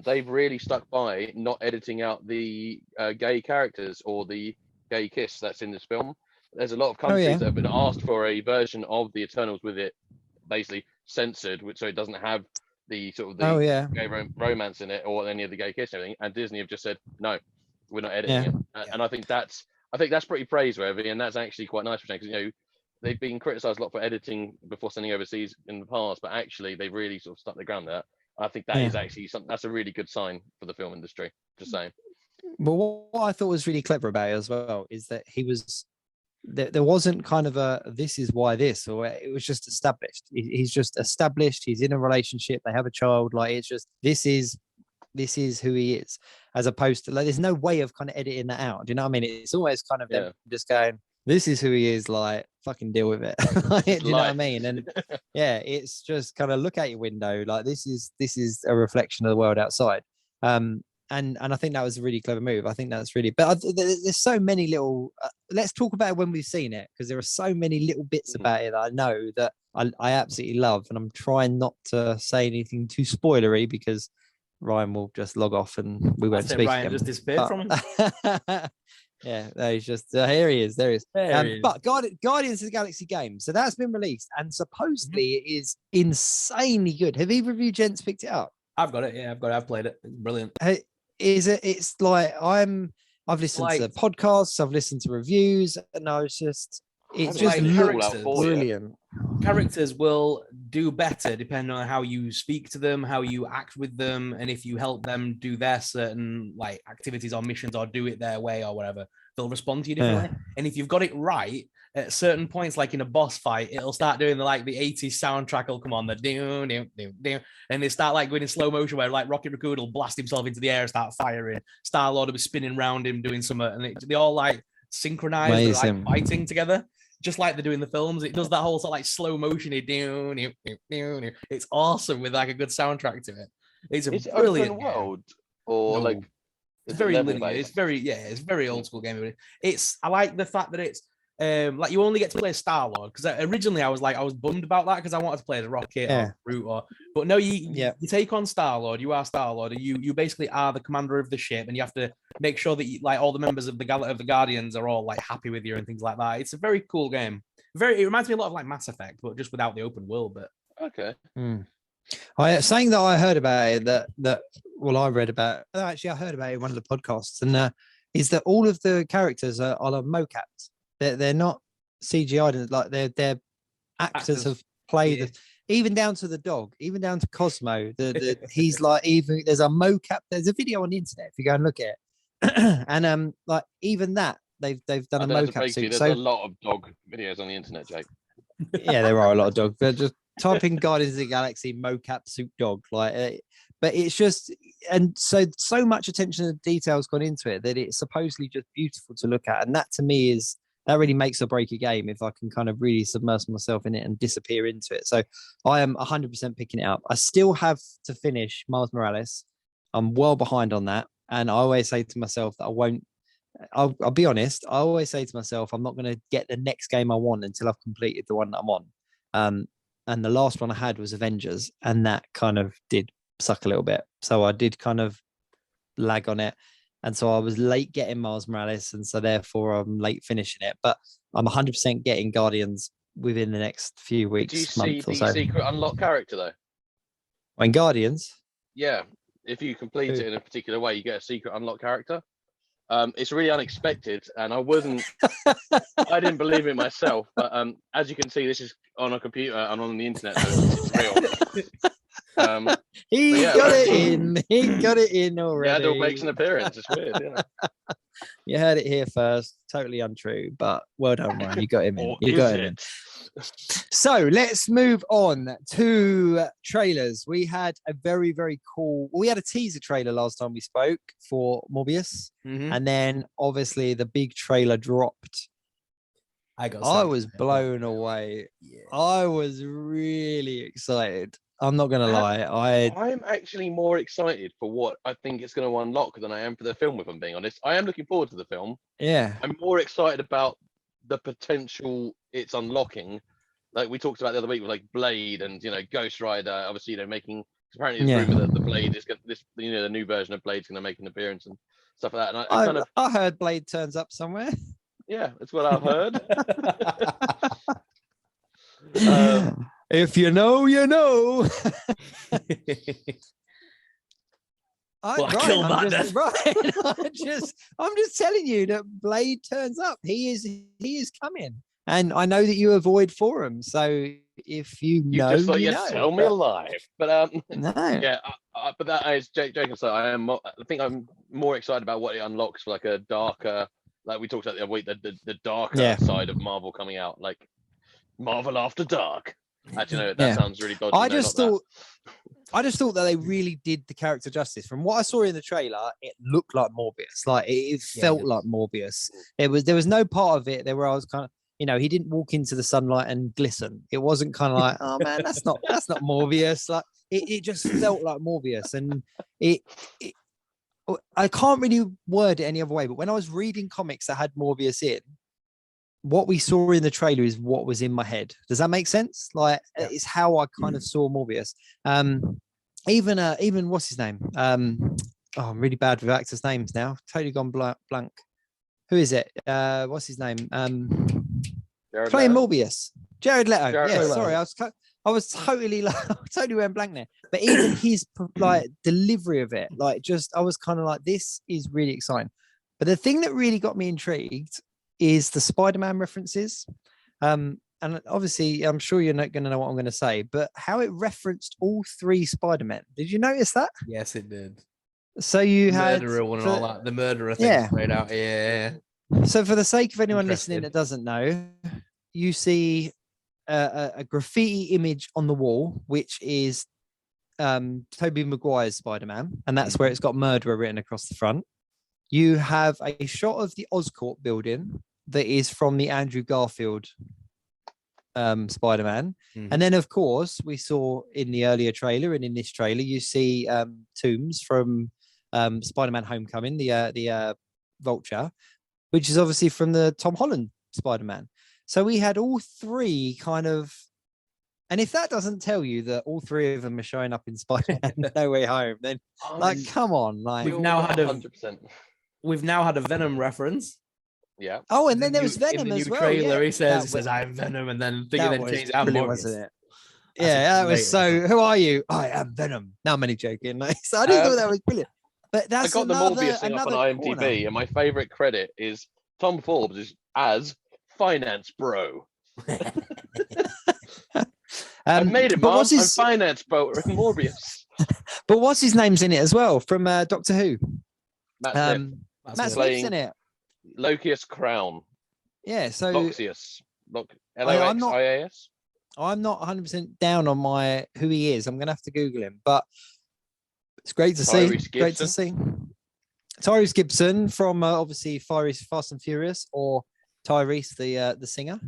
They've really stuck by not editing out the gay characters or the gay kiss that's in this film. There's a lot of countries that have been asked for a version of the Eternals with it basically censored, so it doesn't have the sort of the gay romance in it or any of the gay kiss and everything. And Disney have just said, no, we're not editing it. And I think that's pretty praiseworthy, and that's actually quite nice for Shane, because they've been criticised a lot for editing before sending overseas in the past, but actually they've really sort of stuck their ground there. I think that is actually something that's a really good sign for the film industry. Just saying. Well, what I thought was really clever about it as well is that there wasn't kind of a this is why this, or it was just established. He's just established. He's in a relationship. They have a child. Like, it's just this is who he is, as opposed to, like, there's no way of kind of editing that out. Do you know what I mean? It's always kind of them just going, this is who he is, like, fucking deal with it. Do you know what I mean? And it's just kind of look out your window, like, this is a reflection of the world outside. And I think that was a really clever move. I think that's really, but there's so many little let's talk about it when we've seen it, because there are so many little bits about it that I know that I absolutely love, and I'm trying not to say anything too spoilery, because Ryan will just log off and we won't speak. Ryan just disappeared from him. Yeah, no, he's just there he is. But Guardians of the Galaxy game, so that's been released, and supposedly it is insanely good. Have either of you gents picked it up? I've got it. Yeah, I've played it. It's brilliant. Hey, is it? It's like I've listened to podcasts, I've listened to reviews, and it just looks brilliant. Characters will do better depending on how you speak to them, how you act with them, and if you help them do their certain like activities or missions or do it their way or whatever, they'll respond to you differently. And if you've got it right at certain points, like in a boss fight, it'll start doing the 80s soundtrack will come on, the do, and they start like going in slow motion where like Rocket Raccoon will blast himself into the air and start firing. Star-Lord will be spinning around him doing something, and they all like synchronize, like fighting together. Just like they do in the films, it does that whole sort of like slow motion. It's awesome with like a good soundtrack to it. It's a brilliant open world, or like it's very linear. It's very it's very old school game. I like the fact that like you only get to play Star-Lord, because originally I was bummed about that because I wanted to play as Rocket or Groot, but no, you take on Star-Lord, you are Star-Lord, and you basically are the commander of the ship, and you have to make sure that like all the members of the Guardians are all like happy with you and things like that. It's a very cool game. It reminds me a lot of like Mass Effect, but just without the open world bit. Okay. Saying that I heard about it, I read about it. Actually, I heard about it in one of the podcasts, and is that all of the characters are mocapped. They're not CGI, like they're actors have played even down to the dog, even down to Cosmo. He's like, even there's a mocap. There's a video on the internet if you go and look at it, and like even that they've done a mocap suit. There's a lot of dog videos on the internet, Jake. Yeah, there are a lot of dogs. But just type in Guardians of the Galaxy mocap suit dog, like. But it's just, and so much attention to details gone into it that it's supposedly just beautiful to look at, and that to me that really makes or break a game if I can kind of really submerge myself in it and disappear into it. So I am 100% picking it up. I still have to finish Miles Morales. I'm well behind on that, and I always say to myself that I won't. I'll be honest. I always say to myself, I'm not going to get the next game I want until I've completed the one that I'm on. And the last one I had was Avengers, and that kind of did suck a little bit. So I did kind of lag on it. And so I was late getting Miles Morales, and so therefore I'm late finishing it. But I'm 100% getting Guardians within the next few weeks. Did you see the secret unlock character though? When Guardians? Yeah. If you complete it in a particular way, you get a secret unlock character. It's really unexpected, and I didn't believe it myself. But as you can see, this is on a computer and on the internet, so it's real. He got it in already. Yeah, Adol makes an appearance. It's weird, yeah. You heard it here first. Totally untrue, but well done, Ryan. You got him in. You got him in. So let's move on to trailers. We had a very, very cool. We had a teaser trailer last time we spoke for Morbius, and then obviously the big trailer dropped. I was blown away. Yeah. I was really excited. I'm not gonna lie. I'm actually more excited for what I think it's going to unlock than I am for the film. If I'm being honest, I am looking forward to the film. Yeah, I'm more excited about the potential it's unlocking. Like we talked about the other week with like Blade and Ghost Rider. Obviously, making apparently there's rumor that the Blade is the new version of Blade's going to make an appearance and stuff like that. And I heard Blade turns up somewhere. Yeah, that's what I've heard. If you know, you know. I'm just telling you that Blade turns up. He is coming, and I know that you avoid forums. So if you know, tell me alive. But no, yeah. But that is Jacob said. I think I'm more excited about what it unlocks for like a darker, like we talked about the other week, the darker side of Marvel coming out, like Marvel After Dark. Actually, no, that sounds really dodgy. I just thought that they really did the character justice. From what I saw in the trailer, it looked like Morbius. Like it felt like Morbius. There was no part of it there where I was kind of, he didn't walk into the sunlight and glisten. It wasn't kind of like, oh man, that's not Morbius. Like it just felt like Morbius, and I can't really word it any other way. But when I was reading comics that had Morbius in, what we saw in the trailer is what was in my head. Does that make sense? Like it's how I kind of saw Morbius. Even what's his name? I'm really bad with actors' names now. Totally gone blank. Who is it? What's his name? Playing Morbius. Jared Leto. Leto. Sorry, I was totally went blank there. But even his like delivery of it, I was kind of like, this is really exciting. But the thing that really got me intrigued is the Spider-Man references. And obviously, I'm sure you're not going to know what I'm going to say, but how it referenced all three Spider-Men. Did you notice that? Yes, it did. So you had murderer one and all that. The murderer thing straight out. Yeah. So for the sake of anyone listening that doesn't know, you see a graffiti image on the wall, which is Tobey Maguire's Spider-Man, and that's where it's got murderer written across the front. You have a shot of the Oscorp building that is from the Andrew Garfield Spider-Man. And then, of course, we saw in the earlier trailer and in this trailer, you see Toomes from Spider-Man Homecoming, the Vulture, which is obviously from the Tom Holland Spider-Man. So we had all three kind of, and if that doesn't tell you that all three of them are showing up in Spider-Man No Way Home, then like, come on, like we've now had 100%. We've now had a Venom reference. Yeah. Oh, and then there was Venom in the as new well. trailer, Yeah. he says, "I'm Venom," and then changes out brilliant, Morbius. wasn't it? Yeah, that was so. Who are you? I am Venom. No, I'm only joking. Like, so I just thought that was brilliant. But that's I got the Morbius thing up on IMDb, and my favorite credit is Tom Forbes as finance bro. I made it, Mom. I'm finance bro Morbius. But what's his name's in it as well from Doctor Who? Matt Smith's in it. Lokius Crown. Yeah, so Loxius. Loxias. I'm not 100% down on who he is. I'm gonna have to Google him, but it's great to see. Great to see. Tyrese Gibson from obviously Fast and Furious, or Tyrese the singer.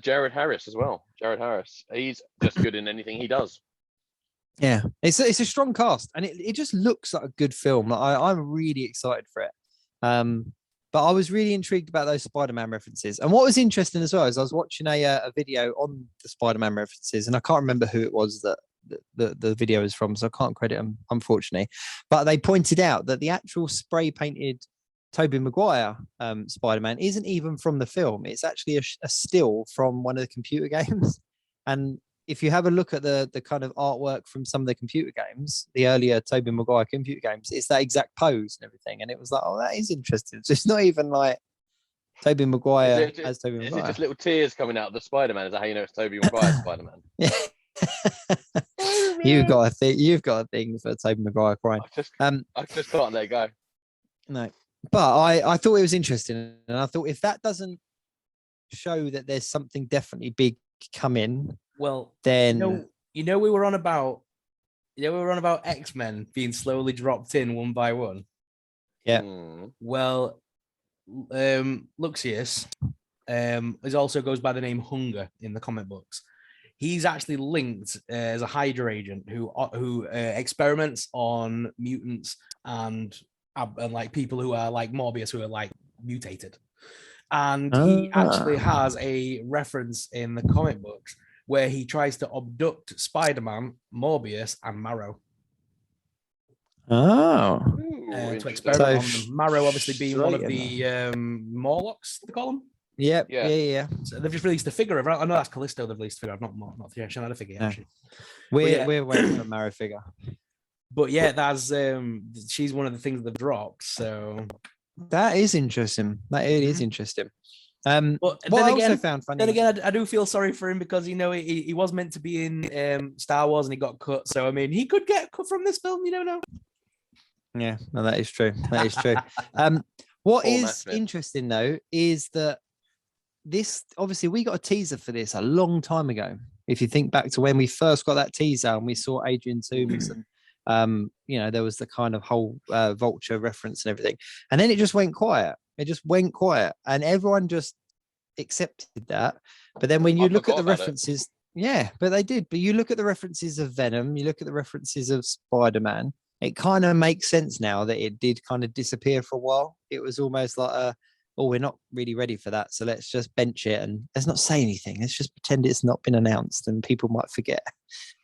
Jared Harris as well. Jared Harris. He's just good in anything he does. Yeah, it's a strong cast, and it just looks like a good film. Like, I'm really excited for it. But I was really intrigued about those Spider-Man references. And what was interesting as well is I was watching a video on the Spider-Man references, and I can't remember who it was that the video is from, so I can't credit them, unfortunately. But they pointed out that the actual spray-painted Tobey Maguire Spider-Man isn't even from the film. It's actually a still from one of the computer games. And if you have a look at the kind of artwork from some of the computer games, the earlier Tobey Maguire computer games, it's that exact pose and everything. And it was like, oh, that is interesting. So it's not even like Tobey Maguire as Tobey Maguire. Is it just little tears coming out of the Spider-Man? Is that how you know it's Tobey Maguire Spider-Man? Yeah. You've got a thing for Tobey Maguire crying. I just can't let it go. No. But I thought it was interesting. And I thought if that doesn't show that there's something definitely big coming, well, then we were on about X-Men being slowly dropped in one by one. Yeah. Well, Luxius also goes by the name Hunger in the comic books. He's actually linked as a Hydra agent who experiments on mutants and like people who are like Morbius, who are like mutated. And he actually has a reference in the comic books where he tries to abduct Spider-Man, Morbius, and Marrow. Oh. To experiment on them. Marrow obviously being one of the Morlocks, they call them. Yep. Yeah. So they've just released a figure of. I know that's Callisto. They've released a figure. I've not had a figure actually. We're waiting for a Marrow figure. But yeah, that's she's one of the things they've dropped. So that is interesting. That it is interesting. But what then I again, also found funny. Then again, I do feel sorry for him because he was meant to be in Star Wars and he got cut. So I mean, he could get cut from this film. You don't know. Yeah, no, that is true. That is true. What is interesting though is that this obviously we got a teaser for this a long time ago. If you think back to when we first got that teaser and we saw Adrian Toomes and there was the kind of whole Vulture reference and everything, and then it just went quiet. It just went quiet, and everyone just accepted that. But then when you look at the references, but they did. But you look at the references of Venom, you look at the references of Spider-Man. It kind of makes sense now that it did kind of disappear for a while. It was almost like we're not really ready for that, so let's just bench it and let's not say anything. Let's just pretend it's not been announced, and people might forget.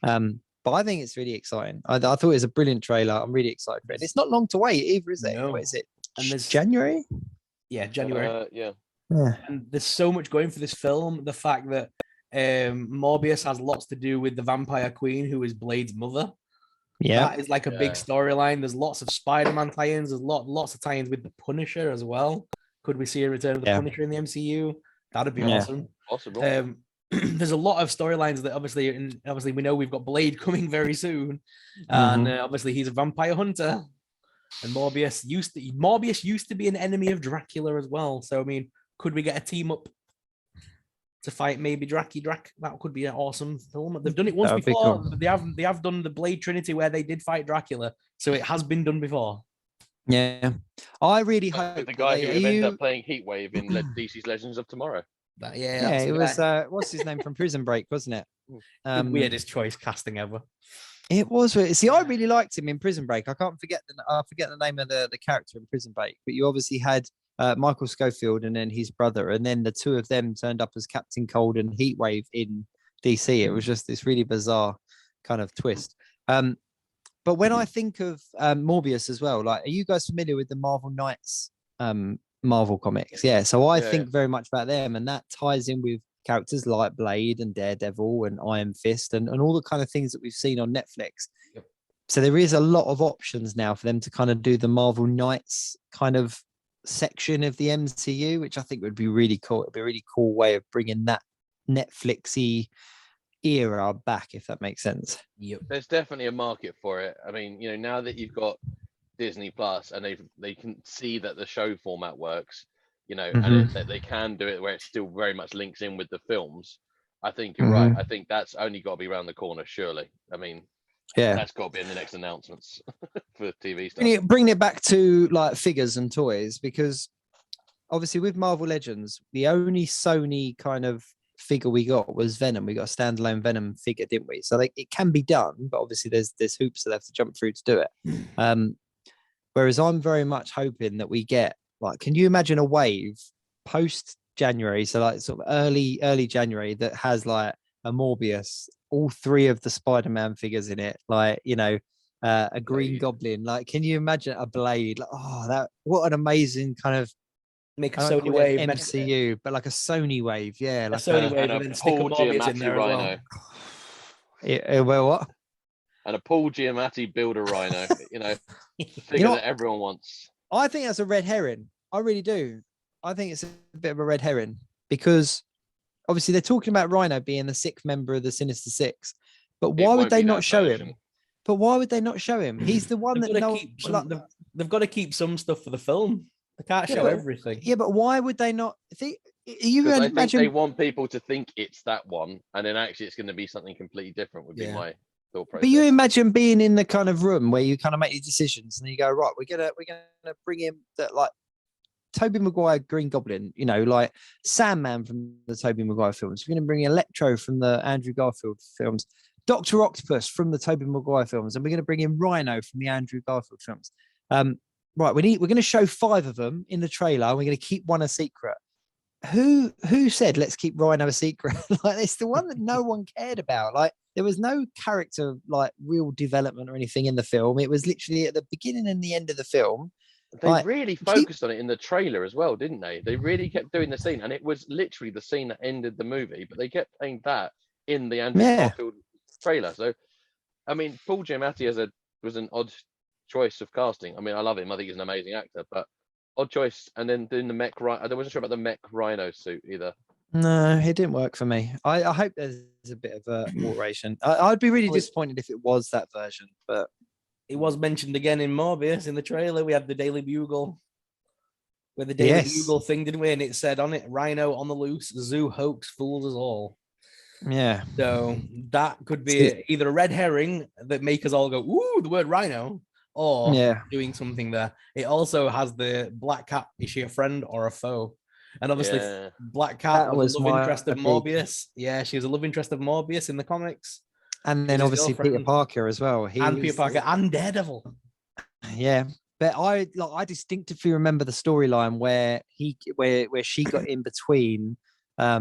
But I think it's really exciting. I thought it was a brilliant trailer. I'm really excited for it. It's not long to wait either, is it? No. What is it? And there's January? Yeah, January. Yeah. And there's so much going for this film. The fact that Morbius has lots to do with the Vampire Queen, who is Blade's mother. Yeah, that is like a big storyline. There's lots of Spider-Man tie-ins. There's lots of tie-ins with the Punisher as well. Could we see a return of the Punisher in the MCU? That'd be awesome. Possible. There's a lot of storylines that obviously we know we've got Blade coming very soon, and obviously he's a vampire hunter. And Morbius used to be an enemy of Dracula as well. So I mean, could we get a team up to fight maybe Drac? That could be an awesome film. They've done it once before. Cool. They have done the Blade Trinity where they did fight Dracula. So it has been done before. Yeah, I really hope the guy who ended up playing Heatwave in DC's Legends of Tomorrow. It was what's his name from Prison Break, wasn't it? The weirdest choice casting ever. It was. See, I really liked him in Prison Break. I forget the name of the character in Prison Break, but you obviously had Michael Schofield and then his brother, and then the two of them turned up as Captain Cold and Heatwave in DC. It was just this really bizarre kind of twist. But when I think of Morbius as well, like, are you guys familiar with the Marvel Knights Marvel comics? Yeah. So I think very much about them, and that ties in with characters like Blade and Daredevil and Iron Fist and all the kind of things that we've seen on Netflix. Yep. So there is a lot of options now for them to kind of do the Marvel Knights kind of section of the MCU, which I think would be really cool. It'd be a really cool way of bringing that Netflixy era back, if that makes sense. Yep. There's definitely a market for it. I mean, you know, now that you've got Disney Plus and they can see that the show format works, you know, and that they can do it where it still very much links in with the films. I think you're right. I think that's only got to be around the corner, surely. I mean, that's got to be in the next announcements for TV stuff. Bringing it back to like figures and toys, because obviously with Marvel Legends, the only Sony kind of figure we got was Venom. We got a standalone Venom figure, didn't we? So like, it can be done, but obviously there's hoops that they have to jump through to do it. Whereas I'm very much hoping that we get, like, can you imagine a wave post January, so like sort of early January, that has like a Morbius, all three of the Spider-Man figures in it, like, you know, a Green Goblin. Like, can you imagine a Blade? Like, oh, what an amazing kind of make a Sony wave MCU, but like a Sony wave, yeah, like a Sony wave, and then stick a Morbius in there Rhino. As well. Well, what? And a Paul Giamatti builder Rhino, you know, figure that everyone wants. I think that's a red herring. I really do. I think it's a bit of a red herring, because obviously they're talking about Rhino being the sixth member of the Sinister Six, but why would they not show him? But why would they not show him? He's the one that they've got to keep some stuff for the film. They can't show everything. Yeah, but why would they not? I think they want people to think it's that one, and then actually it's going to be something completely different. Would be my thought process. But you imagine being in the kind of room where you kind of make your decisions, and you go, right, we're gonna bring him that, like, Tobey Maguire Green Goblin, you know, like Sandman from the Tobey Maguire films. We're going to bring Electro from the Andrew Garfield films, Dr. Octopus from the Tobey Maguire films, and we're going to bring in Rhino from the Andrew Garfield films. Right, we're going to show 5 of them in the trailer, and we're going to keep one a secret. Who said let's keep Rhino a secret? Like, it's the one that no one cared about. Like, there was no character, like, real development or anything in the film. It was literally at the beginning and the end of the film. They really focused on it in the trailer as well, didn't they? They really kept doing the scene, and it was literally the scene that ended the movie, but they kept playing that in the Andrew Garfield trailer. So, I mean, Paul Giamatti was an odd choice of casting. I mean, I love him. I think he's an amazing actor, but odd choice. And then doing the mech Rhino, I wasn't sure about the mech Rhino suit either. No, it didn't work for me. I hope there's a bit of a alteration. I'd be really disappointed if it was that version, but it was mentioned again in Morbius in the trailer. We had the Daily Bugle with the Daily Bugle thing, didn't we? And it said on it, Rhino on the loose, zoo hoax fools us all. Yeah. So that could be either a red herring that make us all go, ooh, the word Rhino, or doing something there. It also has the Black Cat. Is she a friend or a foe? And obviously Black Cat was a love interest of Morbius. Yeah, she was a love interest of Morbius in the comics. And then obviously Peter Parker as well. Peter Parker and Daredevil. Yeah. But I distinctively remember the storyline where she got in between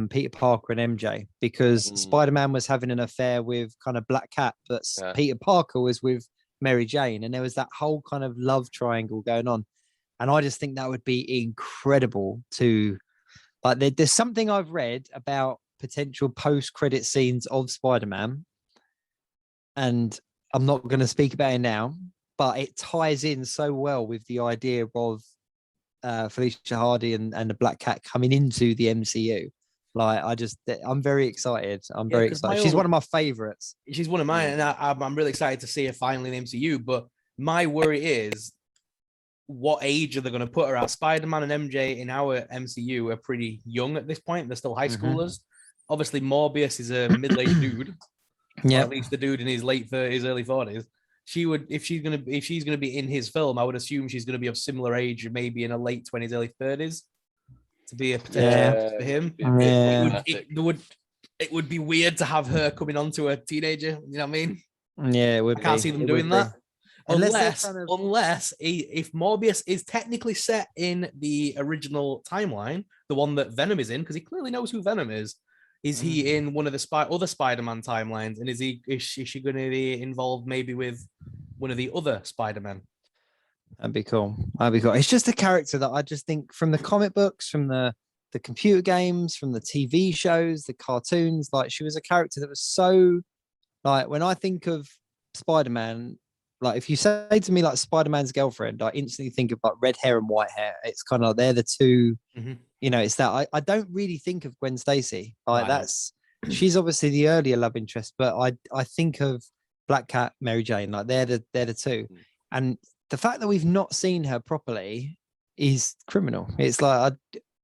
Peter Parker and MJ, because Spider-Man was having an affair with kind of Black Cat, but Peter Parker was with Mary Jane, and there was that whole kind of love triangle going on. And I just think that would be incredible to, like, there's something I've read about potential post-credit scenes of Spider-Man, and I'm not going to speak about it now, but it ties in so well with the idea of Felicia Hardy and the Black Cat coming into the MCU. Like, I'm very excited. I'm very excited. She's one of my favorites. She's one of mine, and I'm really excited to see her finally in the MCU. But my worry is, what age are they going to put her at? Spider-Man and MJ in our MCU are pretty young at this point. They're still high schoolers. Obviously, Morbius is a middle-aged dude. Yeah, at least the dude in his late 30s, early 40s. If she's gonna be in his film, I would assume she's gonna be of similar age, maybe in her late 20s, early 30s, to be a potential for him. Yeah. It would be weird to have her coming onto a teenager. You know what I mean? Yeah, it would. I can't see them doing that. Unless if Morbius is technically set in the original timeline, the one that Venom is in, because he clearly knows who Venom is. Is he in one of the other Spider-Man timelines? And is she going to be involved maybe with one of the other Spider-Men? That'd be cool. It's just a character that I just think from the comic books, from the computer games, from the TV shows, the cartoons, like she was a character that was so, like, when I think of Spider-Man, like if you say to me like Spider-Man's girlfriend, I instantly think of like red hair and white hair. It's kind of like they're the two, it's that I don't really think of Gwen Stacy. Like she's obviously the earlier love interest, but I think of Black Cat, Mary Jane, like they're the two. And the fact that we've not seen her properly is criminal. It's like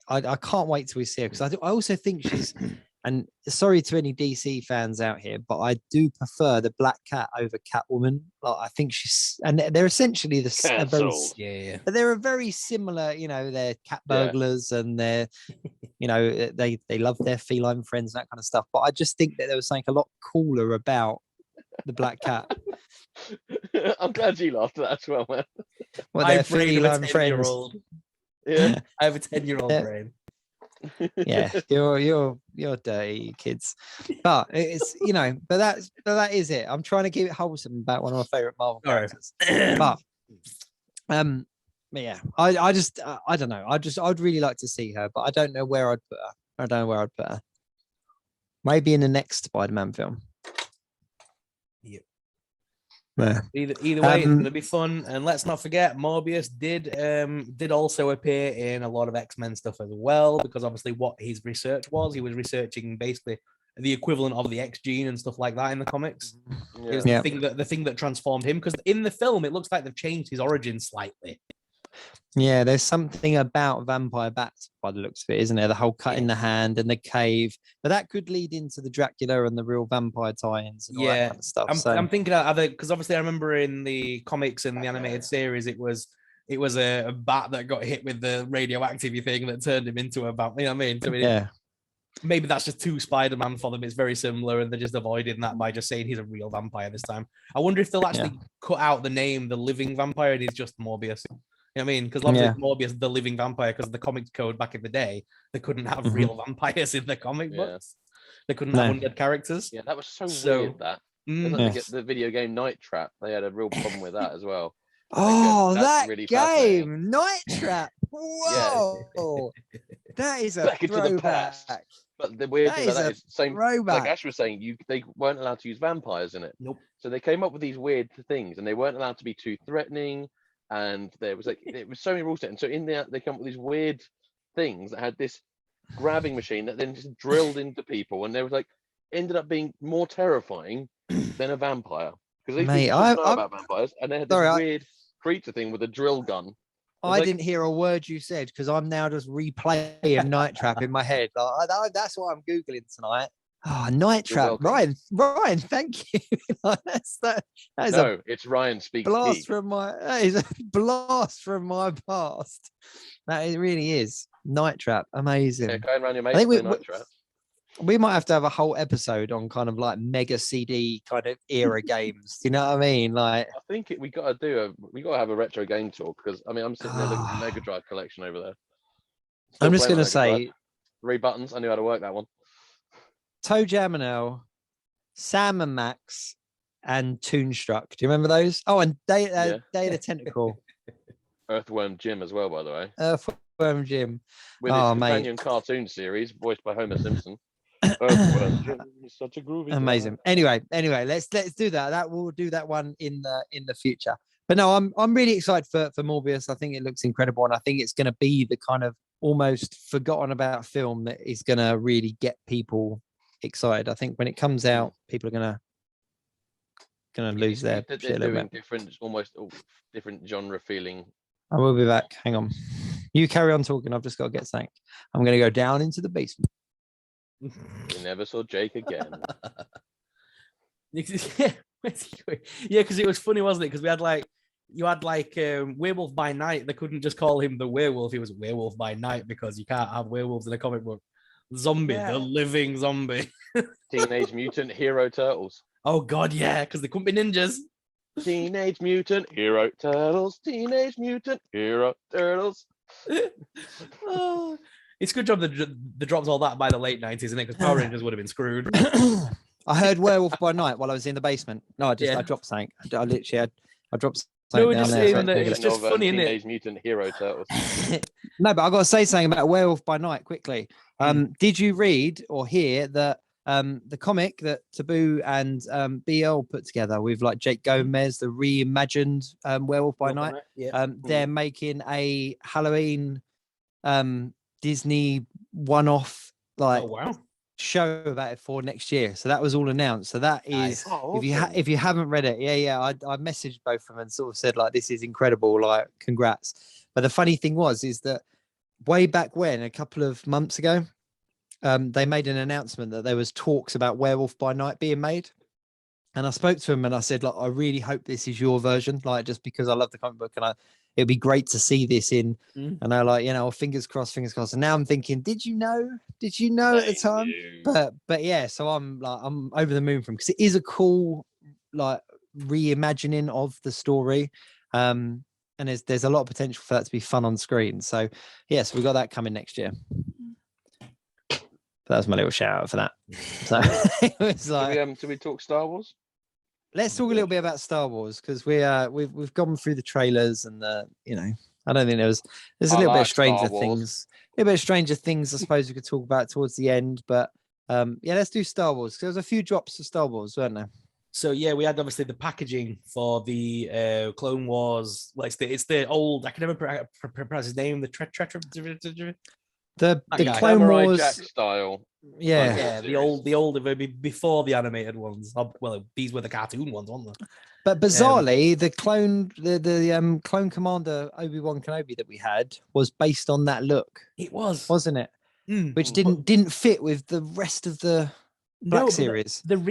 I can't wait till we see her, because I also think she's, and sorry to any DC fans out here, but I do prefer the Black Cat over Catwoman. Like I think she's, and they're essentially but they're a very similar, they're cat burglars and they're, they love their feline friends and that kind of stuff. But I just think that there was something a lot cooler about the Black Cat. I'm glad you laughed at that as well, man. Well, they're feline friends. Yeah, I have a 10-year-old brain. Yeah, you're dirty kids, but it's but that is it. I'm trying to keep it wholesome about one of my favorite Marvel characters. But yeah, I just I don't know. I'd really like to see her, but I don't know where I'd put her. Maybe in the next Spider-Man film. Yep. Yeah. Either way, it's gonna be fun. And let's not forget, Morbius did also appear in a lot of X-Men stuff as well, because obviously what his research was, he was researching basically the equivalent of the X gene and stuff like that in the comics. It was the thing that transformed him, because in the film it looks like they've changed his origin slightly. Yeah, there's something about vampire bats by the looks of it, isn't there? The whole cut in the hand and the cave, but that could lead into the Dracula and the real vampire tie-ins and all that kind of stuff. I'm thinking other, because obviously I remember in the comics and the animated series, it was a bat that got hit with the radioactive thing that turned him into a vampire. You know what I mean? So maybe that's just too Spider-Man for them. It's very similar, and they're just avoiding that by just saying he's a real vampire this time. I wonder if they'll actually cut out the name, the living vampire, and he's just Morbius. You know what I mean? Because obviously Morbius, the living vampire, because of the comics code back in the day, they couldn't have real vampires in the comic books. They couldn't have undead characters. Yeah, that was so weird. That the video game Night Trap, they had a real problem with that as well. Oh, that really game, Night Trap! Whoa, that is a back into the past. But the weird thing about that is same. Like Ash was saying, they weren't allowed to use vampires in it. Nope. So they came up with these weird things, and they weren't allowed to be too threatening. And there was it was so many rules set. And so in there, they come up with these weird things that had this grabbing machine that then just drilled into people, and they was ended up being more terrifying than a vampire, because they didn't know about vampires, and they had this weird creature thing with a drill gun. I didn't hear a word you said, because I'm now just replaying Night Trap in my head. That's what I'm googling tonight. Oh, Night Trap, Ryan, thank you. It's Ryan Speaks Geek. That is a blast from my past. That it really is. Night Trap, amazing. Yeah, going around your mates with Night Trap. We might have to have a whole episode on kind of like mega CD kind of era games. Do you know what I mean? Like, I think we got to have a retro game talk, because I'm sitting there looking at the Mega Drive collection over there. I'm just gonna say 3 buttons. I knew how to work that one. Toe Jam and L, Sam and Max, and Toonstruck. Do you remember those? Oh, and Day of the Tentacle. Earthworm Jim as well, by the way. Earthworm Jim. With his companion cartoon series, voiced by Homer Simpson. Earthworm Jim is such a groovy. Amazing. Guy. Anyway, let's do that. We'll do that one in the future. But no, I'm really excited for Morbius. I think it looks incredible, and I think it's going to be the kind of almost forgotten about film that is going to really get people excited. I think when it comes out, people are gonna lose their shit. They're doing different genre feeling. I will be back. Hang on. You carry on talking. I've just got to get sank. I'm going to go down into the basement. We never saw Jake again. Yeah, because it was funny, wasn't it? Because you had Werewolf by Night. They couldn't just call him the werewolf. He was Werewolf by Night, because you can't have werewolves in a comic book. Zombie, the living zombie. Teenage Mutant Hero Turtles. Oh God, yeah, because they couldn't be ninjas. Teenage Mutant Hero Turtles. Teenage Mutant Hero Turtles. Oh, it's a good job they dropped all that by the late 90s, isn't it? Because Power Rangers would have been screwed. I heard Werewolf by Night while I was in the basement. No, I dropped something. I literally I dropped something down there. Saying that it's just funny, isn't it? Teenage Mutant Hero Turtles. No, but I got to say something about Werewolf by Night quickly. Did you read or hear that the comic that Taboo and BL put together with like Jake Gomez, the reimagined Werewolf by Night? They're making a Halloween Disney one-off show about it for next year. So that was all announced. So that is if you haven't read it, I messaged both of them and sort of said like, this is incredible, like congrats. But the funny thing is that way back when, a couple of months ago, they made an announcement that there was talks about Werewolf by Night being made. And I spoke to him and I said, like, I really hope this is your version, like, just because I love the comic book and it'd be great to see this in. And I like, fingers crossed. And now I'm thinking, did you know at the time? But yeah, so I'm over the moon because it is a cool, like, reimagining of the story. And there's a lot of potential for that to be fun on screen. So yes, we got that coming next year. That was my little shout out for that. So it was like, should we talk Star Wars? Let's talk a little bit about Star Wars because we've gone through the trailers and I don't think there's a little bit of Stranger Things. A little bit of Stranger Things, I suppose we could talk about towards the end. But let's do Star Wars. There was a few drops of Star Wars, weren't there? So yeah, we had obviously the packaging for the Clone Wars. Like it's the old. I can never pronounce his name. The Clone Wars Jack style. Yeah, the old before the animated ones. Well, these were the cartoon ones, weren't they? But bizarrely, the clone commander Obi-Wan Kenobi that we had was based on that look. It was, wasn't it? Which didn't fit with the rest of the Black series. But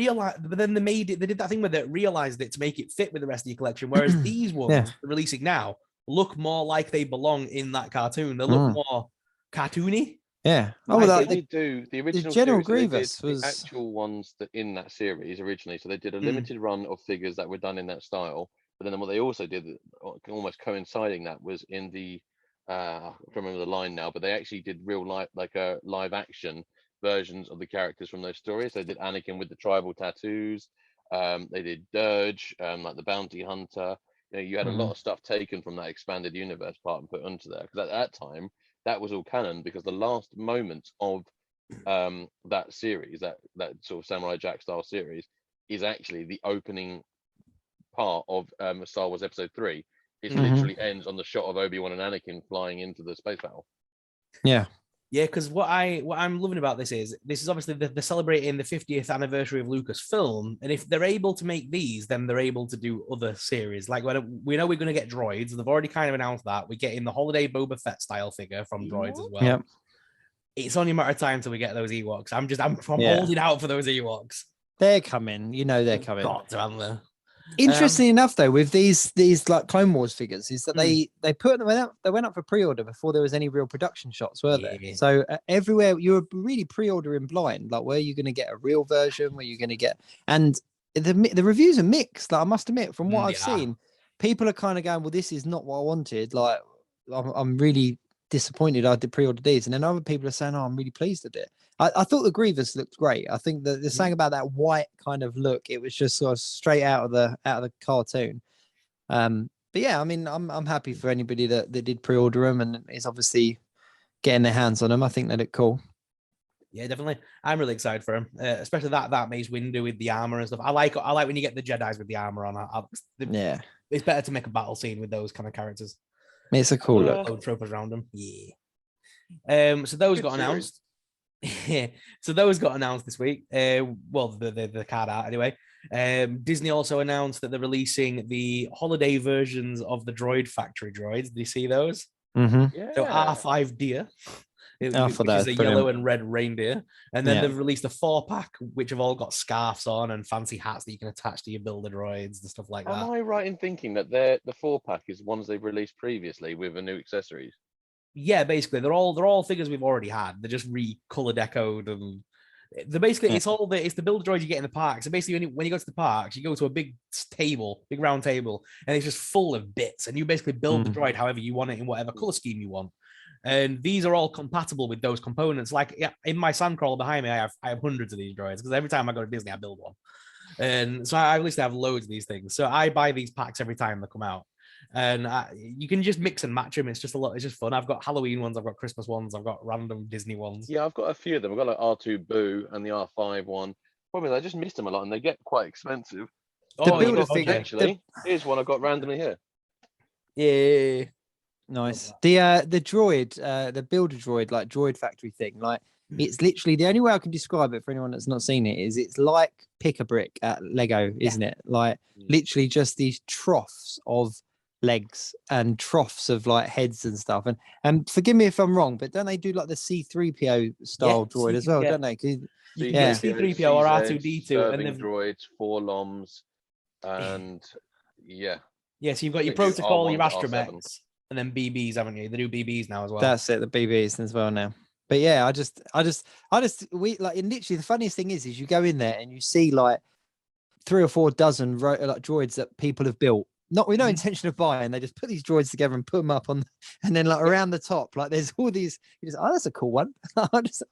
then they did that thing where they realized it to make it fit with the rest of your collection. Whereas these ones they're releasing now look more like they belong in that cartoon. They look more cartoony. Yeah. The original General series, Grievous was the actual ones that in that series originally. So they did a limited run of figures that were done in that style. But then what they also did, almost coinciding that, was in the I can't remember the line now, but they actually did real life, like a live action versions of the characters from those stories. They did Anakin with the tribal tattoos. They did Dirge, like the bounty hunter. You had a lot of stuff taken from that expanded universe part and put onto there, because at that time that was all canon, because the last moments of that series, that sort of Samurai Jack style series, is actually the opening part of Star Wars Episode 3. It literally ends on the shot of Obi-Wan and Anakin flying into the space battle. Yeah, because what I'm loving about this is obviously they're celebrating the 50th anniversary of Lucasfilm, and if they're able to make these, then they're able to do other series. Like we know we're going to get droids, they've already kind of announced that. We're getting the holiday Boba Fett style figure from droids as well. Yep. It's only a matter of time till we get those Ewoks. I'm holding out for those Ewoks. They're coming. They're coming. Got to have them. Interesting enough, though, with these like Clone Wars figures, is that they put them out. They went up for pre-order before there was any real production shots, were there? So everywhere you were really pre-ordering blind. Like, where are you going to get a real version? Where you going to get? And the reviews are mixed. Like, I must admit, from what I've seen, people are kind of going, "Well, this is not what I wanted." Like, I'm really disappointed I did pre-order these, and then other people are saying, "Oh, I'm really pleased I did." I thought the Grievous looked great. I think that they're saying about that white kind of look, it was just sort of straight out of the cartoon. But yeah, I mean, I'm happy for anybody that did pre-order them and is obviously getting their hands on them. I think they look cool. Yeah, definitely. I'm really excited for him, especially that Mace Windu with the armor and stuff. I like when you get the Jedis with the armor on. Yeah, it's better to make a battle scene with those kind of characters. It's a cool look. Tropes around them. Yeah. So those got announced. So those got announced this week. Well, the card art anyway. Disney also announced that they're releasing the holiday versions of the Droid Factory droids. Did you see those? Yeah. So R5 Deer, which is a yellow and red reindeer, and then they've released a 4-pack which have all got scarves on and fancy hats that you can attach to your builder droids and stuff like that. Am I right in thinking that the 4-pack is ones they've released previously with a new accessories? Yeah, basically they're all figures we've already had. They're just color decoed and It's the build droids you get in the park. So basically, when you go to the parks, you go to a big round table, and it's just full of bits, and you basically build the droid however you want it in whatever color scheme you want. And these are all compatible with those components. Like in my sandcrawler behind me, I have hundreds of these droids because every time I go to Disney, I build one. And so I at least have loads of these things. So I buy these packs every time they come out. And you can just mix and match them. It's just fun. I've got Halloween ones, I've got Christmas ones, I've got random Disney ones. Yeah, I've got a few of them. I've got like R2 Boo and the R5 one. Problem is, I just missed them a lot, and they get quite expensive. Actually, here's one I've got randomly here. Yeah, nice. The droid, the builder droid, like droid factory thing, like it's literally the only way I can describe it for anyone that's not seen it is it's like pick a brick at Lego, isn't it? Like literally just these troughs of legs and troughs of like heads and stuff. And forgive me if I'm wrong, but don't they do like the C3PO style droid as well? Don't they? C3PO or R2D2 and then droids, 4 LOMs, and yeah. So you've got your protocol, your astromechs, and then BBs, haven't you? They do BBs now as well. That's it, the BBs as well now. But yeah, we like, and literally the funniest thing is you go in there and you see like 3 or 4 dozen like droids that people have built. Not with no intention of buying, they just put these droids together and put them up on, and then like around the top, like there's all these. You just, that's a cool one. I'm just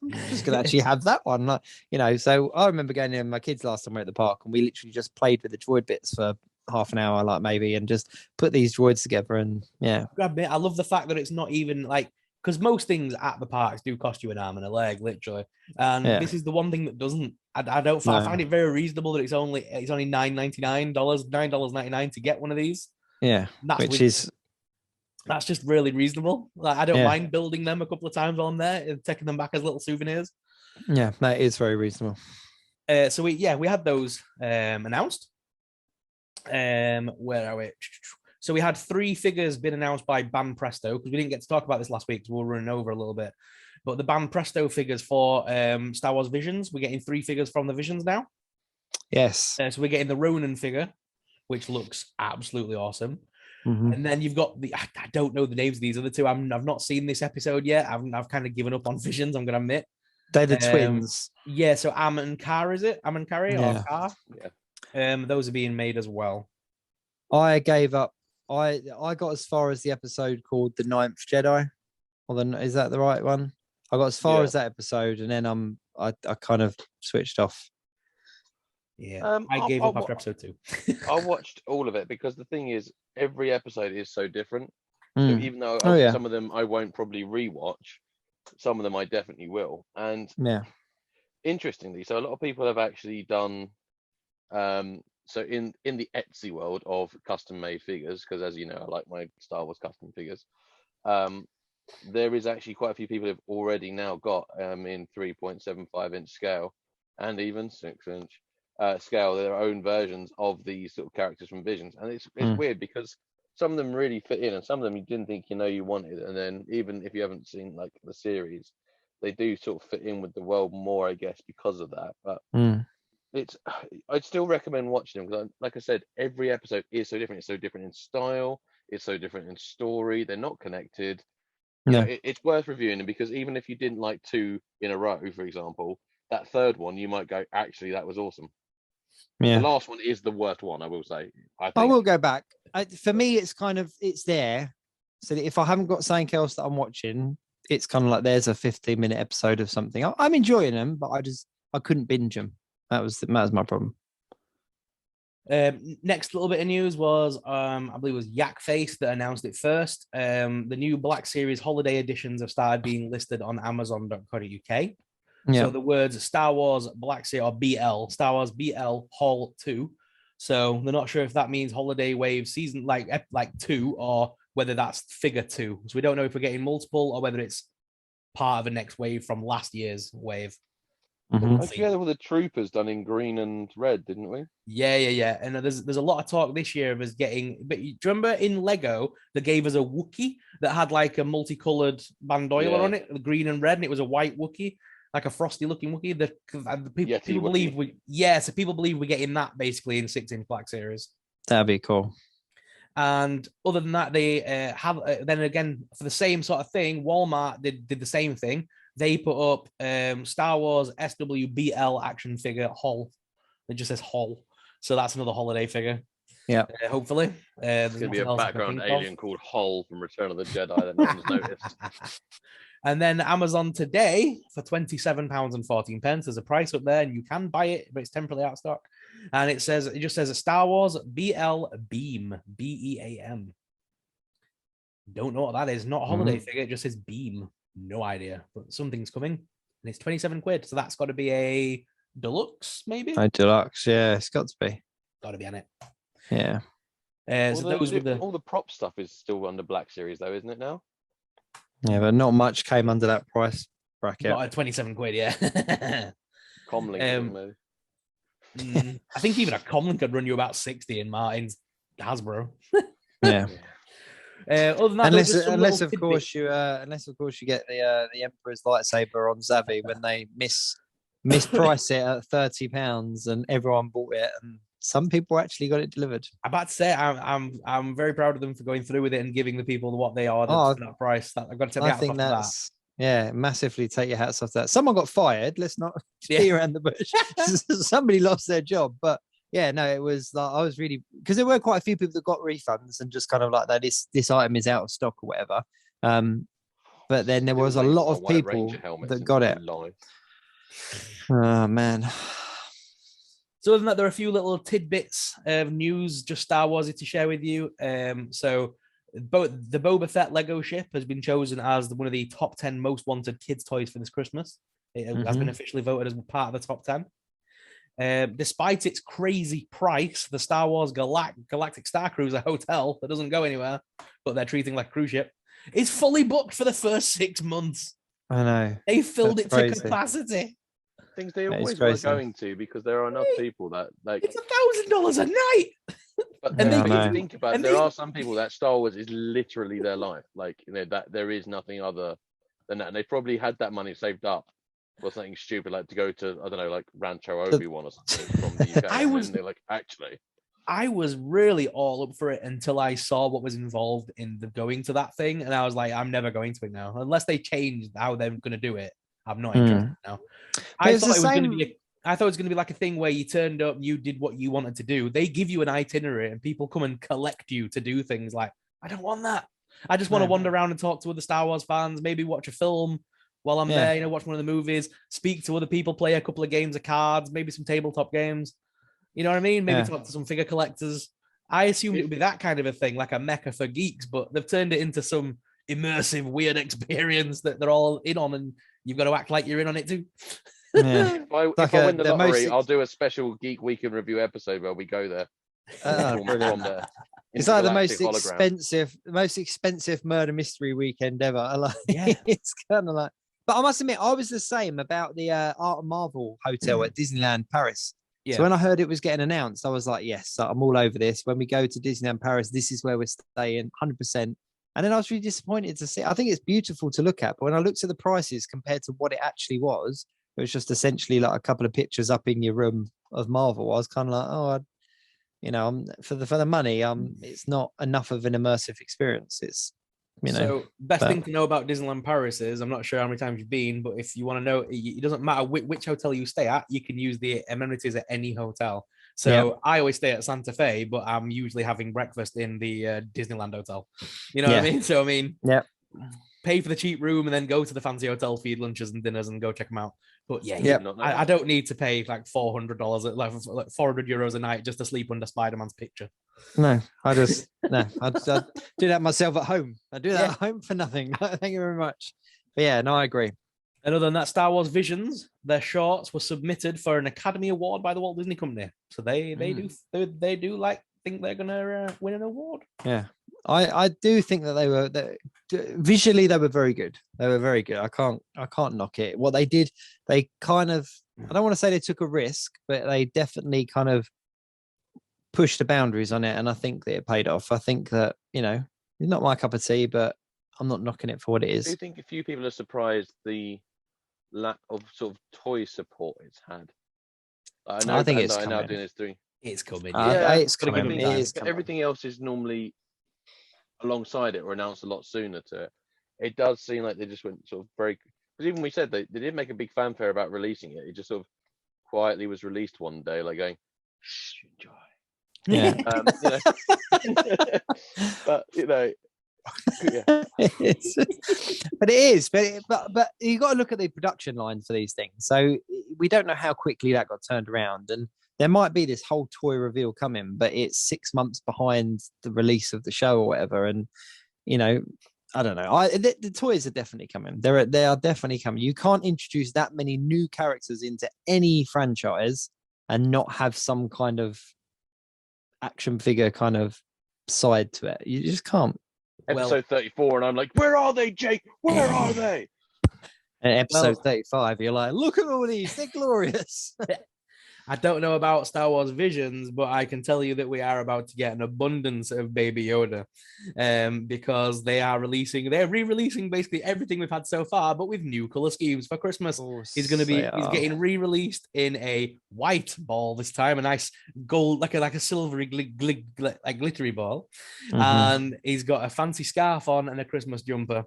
gonna actually have that one, like, you know. So I remember going in with my kids last time we were at the park, and we literally just played with the droid bits for half an hour, like maybe, and just put these droids together. And yeah, I love the fact that it's not even like, because most things at the parks do cost you an arm and a leg, literally, and this is the one thing that doesn't. I find it very reasonable that it's only $9.99 to get one of these. Yeah, that's just really reasonable. Like I don't mind building them a couple of times while I'm there and taking them back as little souvenirs. Yeah, that is very reasonable. So we had those announced. Where are we? So we had 3 figures been announced by Ban Presto, because we didn't get to talk about this last week because we were running over a little bit. But the Ban Presto figures for Star Wars Visions, we're getting 3 figures from the Visions now. Yes. So we're getting the Ronin figure, which looks absolutely awesome. Mm-hmm. And then you've got I don't know the names of these other 2. I've not seen this episode yet. I've kind of given up on Visions, I'm going to admit. They're the twins. Yeah, so Am and Kar, is it? Am and Kari or Kar? Yeah. Those are being made as well. I gave up. I got as far as the episode called The Ninth Jedi. Is that the right one? I got as far as that episode, and then I kind of switched off. Yeah, I gave up after episode 2. I watched all of it because the thing is, every episode is so different. So even though some of them I won't probably rewatch, some of them I definitely will. And interestingly, so a lot of people have actually done. So in the Etsy world of custom made figures, because as you know, I like my Star Wars custom figures. There is actually quite a few people who've already now got in 3.75 inch scale and even 6 inch scale their own versions of these sort of characters from Visions, and it's weird because some of them really fit in and some of them you didn't think you wanted, and then even if you haven't seen like the series, they do sort of fit in with the world more, I guess, because of that. But I'd still recommend watching them because, like I said, every episode is so different. It's so different in style, it's so different in story, they're not connected. It's worth reviewing them, because even if you didn't like 2 in a row, for example, that third one you might go, actually that was awesome. The last one is the worst one, I will say. I will go back. For me, it's there, so that if I haven't got something else that I'm watching, it's kind of like there's a 15-minute episode of something. I'm enjoying them, but I couldn't binge them. That was my problem. Next little bit of news was I believe it was Yak Face that announced it first. The new Black Series holiday editions have started being listed on Amazon.co.uk. So the words Star Wars Black Series, or BL, Star Wars BL Hall 2. So they're not sure if that means Holiday Wave season like 2, or whether that's figure 2. So we don't know if we're getting multiple or whether it's part of a next wave from last year's wave. Together with the troopers done in green and red, didn't we? Yeah. And there's a lot of talk this year of us getting. But do you remember in Lego they gave us a Wookiee that had like a multicolored bandolier on it, the green and red, and it was a white Wookiee, like a frosty looking Wookiee. People believe people believe we're getting that basically in 6-inch Black Series. That'd be cool. And other than that, they have then again for the same sort of thing. Walmart did the same thing. They put up Star Wars SWBL action figure Hull. It just says Hull, so that's another holiday figure. Yeah, hopefully. There's going to be a background alien called Hull from Return of the Jedi that no one's noticed. And then Amazon today for £27.14. There's a price up there, and you can buy it, but it's temporarily out of stock. And it just says a Star Wars BL Beam, BEAM. Don't know what that is. Not a holiday figure. It just says Beam. No idea, but something's coming, and it's 27 quid. So that's got to be a deluxe, maybe. A deluxe, yeah, it's got to be. Got to be on it. Yeah. All the prop stuff is still under Black Series, though, isn't it now? Yeah, but not much came under that price bracket. Not at 27 quid, yeah. Comlink, maybe. I think even a Comlink could run you about 60 in Martin's Hasbro. Yeah. Other than that, unless of course you get the Emperor's lightsaber on Zavi when they misprice it at £30 and everyone bought it, and some people actually got it delivered. I'm about to say I'm very proud of them for going through with it and giving the people what they are for that price. I've got to take my hats off that. Yeah, massively take your hats off that. Someone got fired. Let's not be around the bush. Somebody lost their job, but yeah, no, it was like I was really, because there were quite a few people that got refunds and just kind of like that this item is out of stock or whatever. But then there was a lot of people that got it. Oh man. So other than that, there are a few little tidbits of news, just Star Warsy to share with you. So the Boba Fett Lego ship has been chosen as one of the top 10 most wanted kids' toys for this Christmas. It has been officially voted as part of the top 10. Despite its crazy price, the Star Wars Galactic Star Cruiser hotel that doesn't go anywhere, but they're treating like a cruise ship, is fully booked for the first 6 months. I know. They filled it to capacity. Things they always were going to, because there are enough people that like it's $1,000 a night. But and think about it, there are some people that Star Wars is literally their life. Like, you know, that there is nothing other than that. And they probably had that money saved up for something stupid, like to go to, I don't know, like Rancho Obi-Wan or something from the UK. And they're like, actually. I was really all up for it until I saw what was involved in the going to that thing. And I was like, I'm never going to it now. Unless they changed how they're going to do it, I'm not interested now. I thought it was going to be like a thing where you turned up, you did what you wanted to do. They give you an itinerary and people come and collect you to do things like, I don't want that. I just want to wander around and talk to other Star Wars fans, maybe watch a film while I'm there, you know, watch one of the movies, speak to other people, play a couple of games of cards, maybe some tabletop games. You know what I mean? Maybe talk to some figure collectors. I assumed it would be that kind of a thing, like a mecca for geeks, but they've turned it into some immersive, weird experience that they're all in on, and you've got to act like you're in on it too. Yeah. If I win the lottery, I'll do a special Geek Week in Review episode where we go there. It's like the most expensive murder mystery weekend ever. Like, it's kind of like, but I must admit, I was the same about the Art of Marvel hotel at Disneyland Paris. Yeah. So when I heard it was getting announced, I was like, yes, I'm all over this. When we go to Disneyland Paris, this is where we're staying, 100%. And then I was really disappointed to see. I think it's beautiful to look at, but when I looked at the prices compared to what it actually was, it was just essentially like a couple of pictures up in your room of Marvel. I was kind of like, for the money, it's not enough of an immersive experience. It's, So best thing to know about Disneyland Paris is, I'm not sure how many times you've been, but if you want to know, it doesn't matter which hotel you stay at, you can use the amenities at any hotel. So I always stay at Santa Fe, but I'm usually having breakfast in the Disneyland hotel. You know what I mean? So, I mean, pay for the cheap room and then go to the fancy hotel, feed lunches and dinners and go check them out. But I don't need to pay like $400, like €400 a night just to sleep under Spider-Man's picture. No, I do that myself at home. I do that at home for nothing. Thank you very much. But yeah, no, I agree. And other than that, Star Wars Visions, their shorts were submitted for an Academy Award by the Walt Disney Company. So they do like think they're gonna win an award. Yeah, I do think that visually they were very good. They were very good. I can't knock it. What they did, they kind of, I don't want to say they took a risk, but they definitely kind of pushed the boundaries on it, and I think that it paid off. I think that, it's not my cup of tea, but I'm not knocking it for what it is. Do you think a few people are surprised the lack of sort of toy support it's had? I think it's coming. Now doing this thing. It's coming. It's coming. Everything else is normally alongside it or announced a lot sooner to it. It does seem like they just went sort of very. Because even we said they didn't make a big fanfare about releasing it. It just sort of quietly was released one day, like going, "Shh, enjoy." Yeah. But yeah. But it is. But you got to look at the production line for these things. So we don't know how quickly that got turned around, and there might be this whole toy reveal coming, but it's 6 months behind the release of the show or whatever. And I don't know. The toys are definitely coming. They are definitely coming. You can't introduce that many new characters into any franchise and not have some kind of action figure kind of side to it. You just can't. Episode 34, and I'm like, where are they, Jake? Where are they? And episode 35, you're like, look at all these. They're glorious. I don't know about Star Wars Visions, but I can tell you that we are about to get an abundance of Baby Yoda, because they're re-releasing basically everything we've had so far, but with new color schemes for Christmas. He's getting re-released in a white ball this time, a nice gold, like a silvery glittery ball, and he's got a fancy scarf on and a Christmas jumper,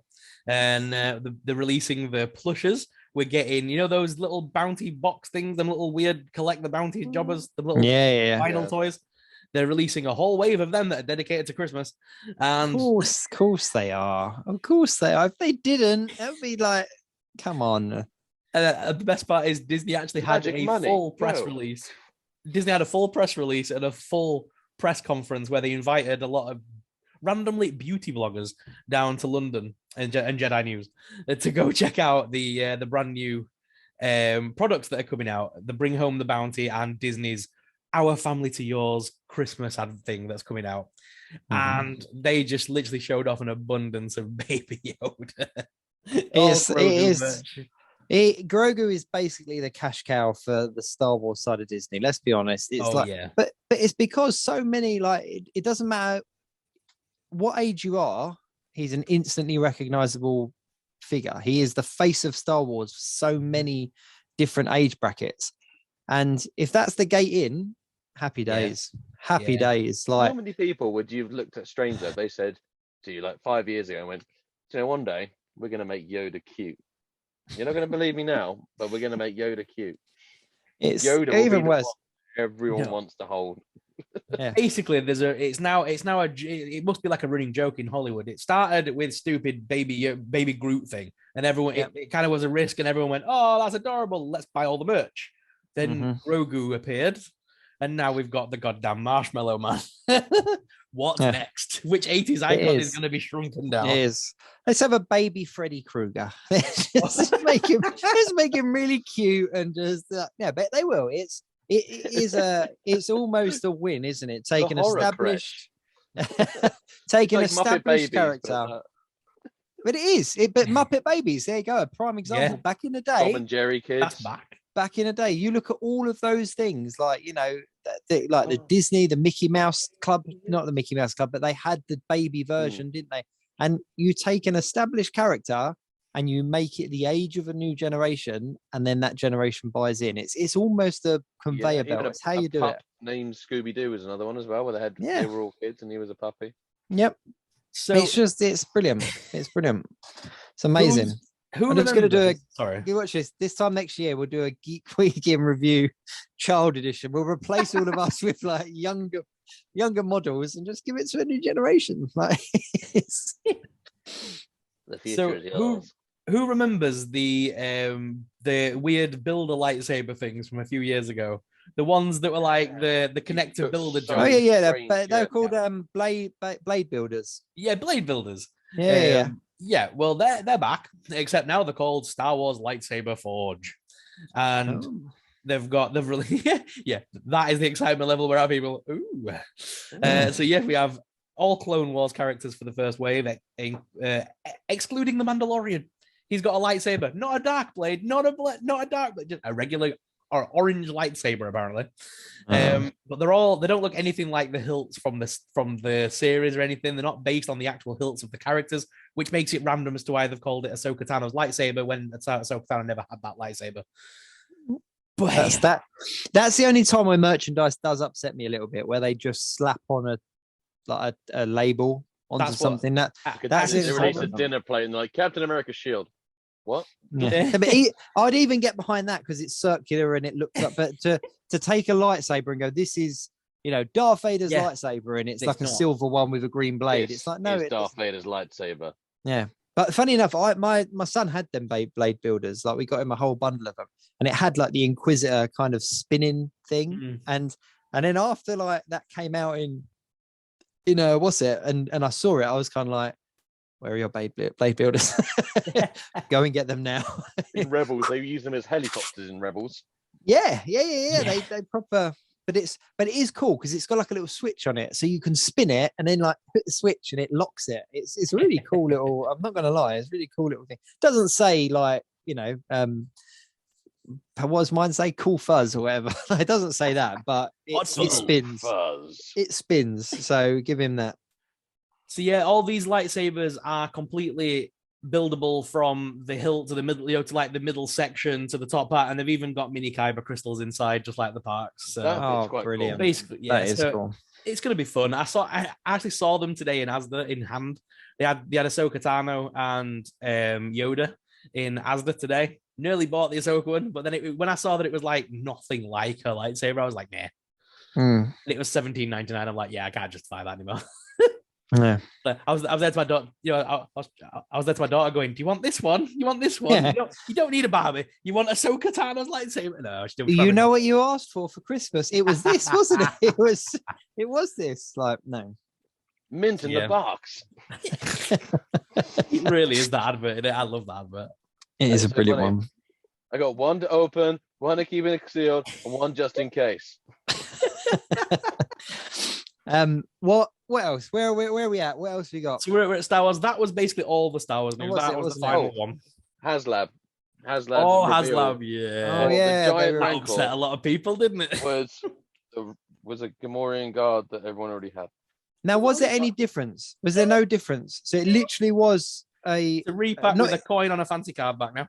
and they're releasing the plushes. We're getting, those little bounty box things, them little weird collect the bounty jobbers, the little vinyl toys. They're releasing a whole wave of them that are dedicated to Christmas. And of course they are. Of course they are. If they didn't, it would be like, come on. The best part is Disney actually had full press release. Disney had a full press release and a full press conference where they invited a lot of randomly beauty bloggers down to London and Jedi News to go check out the brand new products that are coming out, the Bring Home the Bounty and Disney's Our Family to Yours Christmas ad thing that's coming out. And they just literally showed off an abundance of Baby Yoda. Grogu is basically the cash cow for the Star Wars side of Disney. Let's be honest. But it's because so many, like, it doesn't matter what age you are, he's an instantly recognizable figure. He is the face of Star Wars for so many different age brackets. And if that's the gate in, happy days. Happy days. Like, how many people would you have looked at Stranger? They said to you like 5 years ago and went, one day we're going to make Yoda cute. You're not going to believe me now, but we're going to make Yoda cute. It's Yoda even worse. Everyone wants to hold. Yeah. Basically, it must be like a running joke in Hollywood. It started with stupid baby Groot thing, and everyone it kind of was a risk, and everyone went, "Oh, that's adorable. Let's buy all the merch." Then Grogu appeared, and now we've got the goddamn Marshmallow Man. What's next? Which 80s icon is going to be shrunken down? It is. Let's have a baby Freddy Krueger. Let's make him really cute and just but they will. It's almost a win, isn't it? Taking established character. But it is. But Muppet Babies, there you go, a prime example. Yeah. Back in the day, Tom and Jerry kids. That's back. Back in the day, you look at all of those things, like the Disney, the Mickey Mouse Club, not the Mickey Mouse Club, but they had the baby version, didn't they? And you take an established character and you make it the age of a new generation, and then that generation buys in. It's almost a conveyor belt. It's how you do it. Named Scooby Doo was another one as well, where they were all kids and he was a puppy. Yep. So it's brilliant. It's brilliant. It's amazing. I'm just going to do you watch this time next year. We'll do a Geek Week in Review Child Edition. We'll replace all of us with like younger models and just give it to a new generation. Like, the future is yours. Who remembers the weird builder lightsaber things from a few years ago? The ones that were like the connector builder job. Oh yeah. They're called blade builders. Yeah, blade builders. Yeah. Yeah, well, they're back, except now they're called Star Wars Lightsaber Forge, and they've really that is the excitement level where our people so we have all Clone Wars characters for the first wave, excluding the Mandalorian. He's got a lightsaber, not a dark blade, not a dark blade, just a regular or orange lightsaber apparently. But they don't look anything like the hilts from the series or anything. They're not based on the actual hilts of the characters, which makes it random as to why they've called it Ahsoka Tano's lightsaber when Ahsoka Tano never had that lightsaber. But that's the only time where merchandise does upset me a little bit, where they just slap on a label onto something that that's They it. release a dinner plate and like Captain America's shield. What? Yeah. But I'd even get behind that because it's circular and it looks up. But to take a lightsaber and go, this is Darth Vader's lightsaber, and it's like a silver one with a green blade. It's like, no, it's Darth Vader's lightsaber. Yeah. But funny enough, my son had them blade builders. Like we got him a whole bundle of them, and it had like the Inquisitor kind of spinning thing. And then after like that came out in what's it? And I saw it, I was kind of like, where are your blade builders? Go and get them now. In Rebels, they use them as helicopters in Rebels. Yeah. They proper. But it is cool because it's got like a little switch on it, so you can spin it and then like hit the switch and it locks it. It's really cool little. I'm not gonna lie, it's a really cool little thing. Doesn't say like what does mine say? Cool fuzz or whatever. It doesn't say that, but it spins. Fuzz. It spins. So give him that. So yeah, all these lightsabers are completely buildable from the hilt to the middle, to like the middle section to the top part, and they've even got mini kyber crystals inside, just like the parks. So brilliant! Cool. Basically, yeah, that is cool. It's gonna be fun. I actually saw them today in Asda in hand. They had Ahsoka Tano and Yoda in Asda today. Nearly bought the Ahsoka one, but then when I saw that it was like nothing like her lightsaber, I was like, nah. And it was $17.99. I'm like, yeah, I can't justify that anymore. Yeah. I was there to my daughter. I was there to my daughter going, "Do you want this one? You want this one? Yeah. You don't need a Barbie. You want Ahsoka Tano's lightsaber?" No, you know what you asked for Christmas? It was this, wasn't it? It was this. Like, no. Mint in the box. It really is the advert. I love the advert. It is a brilliant one. I got one to open, one to keep it sealed, and one just in case. What else? Where are we at? What else we got? So we're at Star Wars. That was basically all the Star Wars news. That was the final one. Haslab. Oh, Haslab, yeah. Oh, yeah. The giant that upset a lot of people, didn't it? Was a Gamorrean guard that everyone already had. Now, was there any difference? Was there no difference? So it literally was a repack with a coin on a fancy card back now.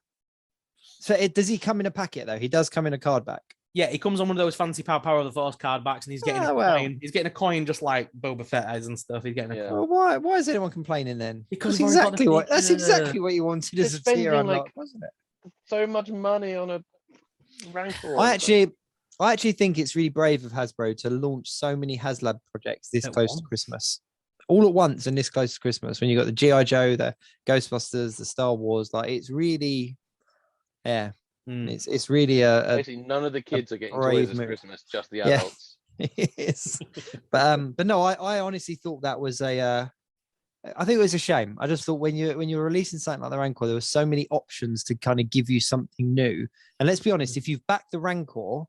So does he come in a packet though? He does come in a card back. Yeah, he comes on one of those fancy Power of the Force card backs, and he's getting a coin. He's getting a coin just like Boba Fett is and stuff. He's getting a coin. Well, why is anyone complaining then? Because that's exactly what you wanted as a tier unlock, wasn't it? So much money on a Rancor. I actually think it's really brave of Hasbro to launch so many Haslab projects this close to Christmas. All at once and this close to Christmas, when you got the G.I. Joe, the Ghostbusters, the Star Wars, like it's really, yeah. It's really basically none of the kids are getting toys this Christmas, just the adults. Yes. But no, I honestly thought that was I think it was a shame. I just thought when you're releasing something like the Rancor, there were so many options to kind of give you something new. And let's be honest, if you've backed the Rancor,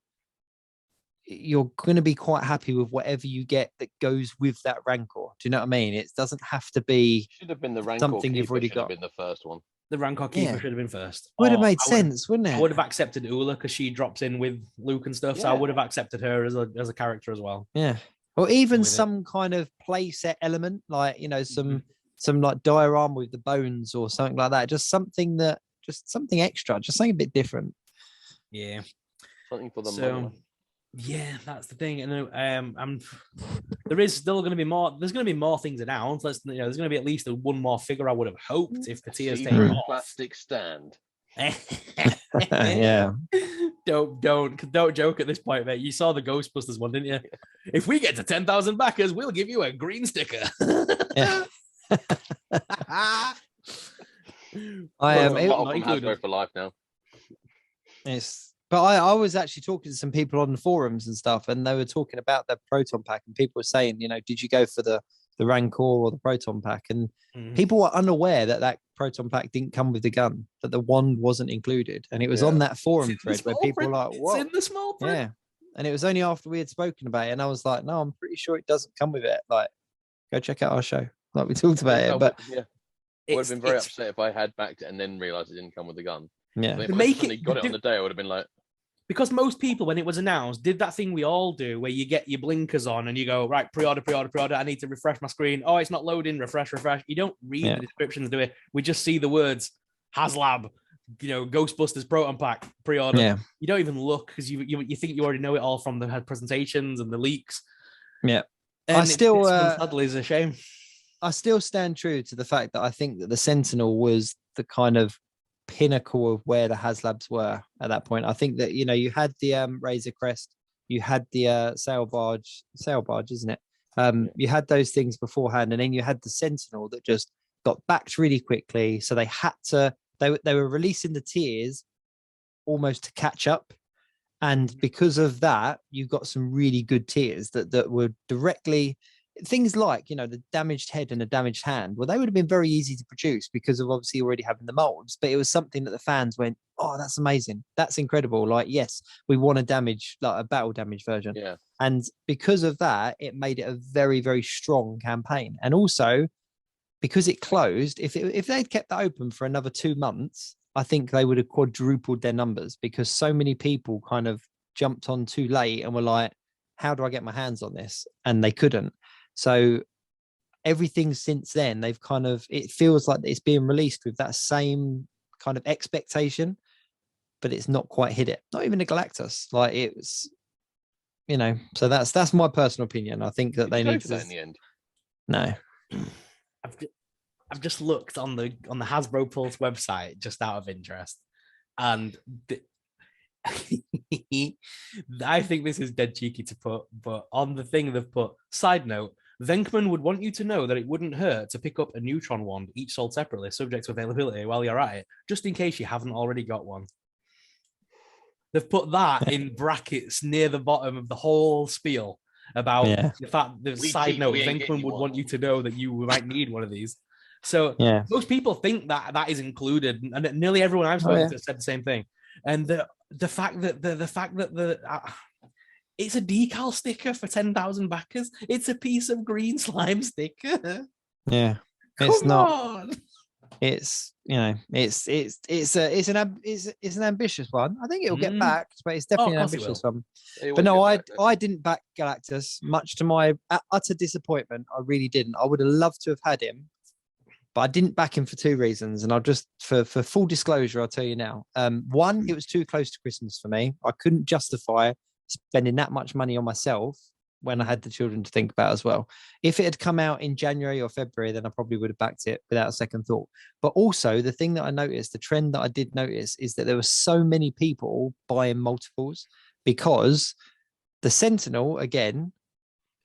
you're going to be quite happy with whatever you get that goes with that Rancor. Do you know what I mean? It doesn't have to be should have been the Rancor something you've already got. Been the first one. The Rancor Keeper should have been first. Would have made sense, wouldn't it? I would have accepted Ula because she drops in with Luke and stuff. So I would have accepted her as a character as well. Yeah. Or even some kind of play set element, like some like diorama with the bones or something like that. Just something extra, just something a bit different. Yeah. Something for the moment. Yeah, that's the thing. And there is still going to be more. There's going to be more things announced. There's going to be at least one more figure. I would have hoped if the tiers take off. Plastic stand. Yeah. Don't joke at this point, mate. You saw the Ghostbusters one, didn't you? If we get to 10,000 backers, we'll give you a green sticker. Yeah. I am Hasbro for life now. Yes. But I was actually talking to some people on the forums and stuff, and they were talking about the Proton Pack, and people were saying, did you go for the Rancor or the Proton Pack? And people were unaware that Proton Pack didn't come with the gun, that the wand wasn't included. And it was on that forum thread where people were like, what? It's in the small print. Yeah. And it was only after we had spoken about it, and I was like, no, I'm pretty sure it doesn't come with it. Like, go check out our show. Like, we talked about it. But I would have been very upset if I had backed it and then realized it didn't come with the gun. Yeah. If I got it on the day, I would have been like, because most people, when it was announced, did that thing we all do where you get your blinkers on and you go, right, pre-order. I need to refresh my screen. Oh, it's not loading. Refresh. You don't read the descriptions, do we? We just see the words Haslab, Ghostbusters Proton Pack, pre-order. Yeah. You don't even look because you think you already know it all from the presentations and the leaks. Yeah. And sadly is a shame. I still stand true to the fact that I think that the Sentinel was the kind of pinnacle of where the Haslabs were at that point. I think that, you had the Razor Crest, you had the sail barge, isn't it? You had those things beforehand, and then you had the Sentinel that just got backed really quickly. So they had to, they were releasing the tiers almost to catch up. And because of that, you got some really good tiers that were directly things like, the damaged head and the damaged hand. Well, they would have been very easy to produce because of obviously already having the molds, but it was something that the fans went, oh, that's amazing. That's incredible. Like, yes, we want a battle damage version. Yeah. And because of that, it made it a very, very strong campaign. And also because it closed, if they'd kept that open for another 2 months, I think they would have quadrupled their numbers, because so many people kind of jumped on too late and were like, how do I get my hands on this? And they couldn't. So everything since then, they've kind of, it feels like it's being released with that same kind of expectation, but it's not quite hit it. Not even a Galactus. Like, it was, so that's my personal opinion. I think that they need to, that in the end. No. I've just looked on the Hasbro Pulse website just out of interest, and I think this is dead cheeky to put, but on the thing they've put, side note, Venkman would want you to know that it wouldn't hurt to pick up a neutron wand, each sold separately, subject to availability, while you're at it, just in case you haven't already got one. They've put that in brackets near the bottom of the whole spiel about the fact, the side note, Venkman would want you to know that you might need one of these. So most people think that is included, and nearly everyone I've spoken to said the same thing. And the fact that it's a decal sticker for 10,000 backers. It's a piece of green slime sticker. Yeah, it's not. It's it's an ambitious one. I think it'll get backed, but it's definitely an ambitious one. But no, I didn't back Galactus, much to my utter disappointment. I really didn't. I would have loved to have had him, but I didn't back him for 2 reasons. And I'll just, for full disclosure, I'll tell you now. One, it was too close to Christmas for me. I couldn't justify spending that much money on myself when I had the children to think about as well. If it had come out in January or February, then I probably would have backed it without a second thought. But also, the thing that I noticed, the trend that I did notice, is that there were so many people buying multiples, because the Sentinel, again,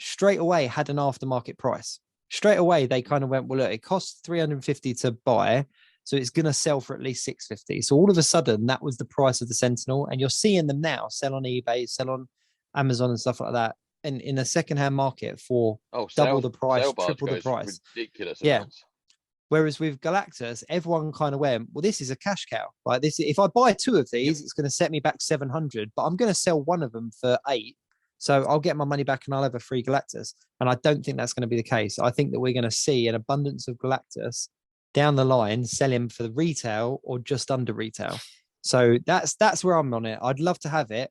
straight away had an aftermarket price. Straight away, they kind of went, well, look, it costs $350 to buy, so it's going to sell for at least $650. So all of a sudden, that was the price of the Sentinel. And you're seeing them now sell on eBay, sell on Amazon and stuff like that, and in a secondhand market for double the price, triple the price. Ridiculous. Yeah. Amounts. Whereas with Galactus, everyone kind of went, well, this is a cash cow. Like, this, if I buy 2 of these, it's going to set me back 700, but I'm going to sell one of them for 8. So I'll get my money back and I'll have a free Galactus. And I don't think that's going to be the case. I think that we're going to see an abundance of Galactus down the line, sell him for the retail or just under retail. So that's where I'm on it. I'd love to have it.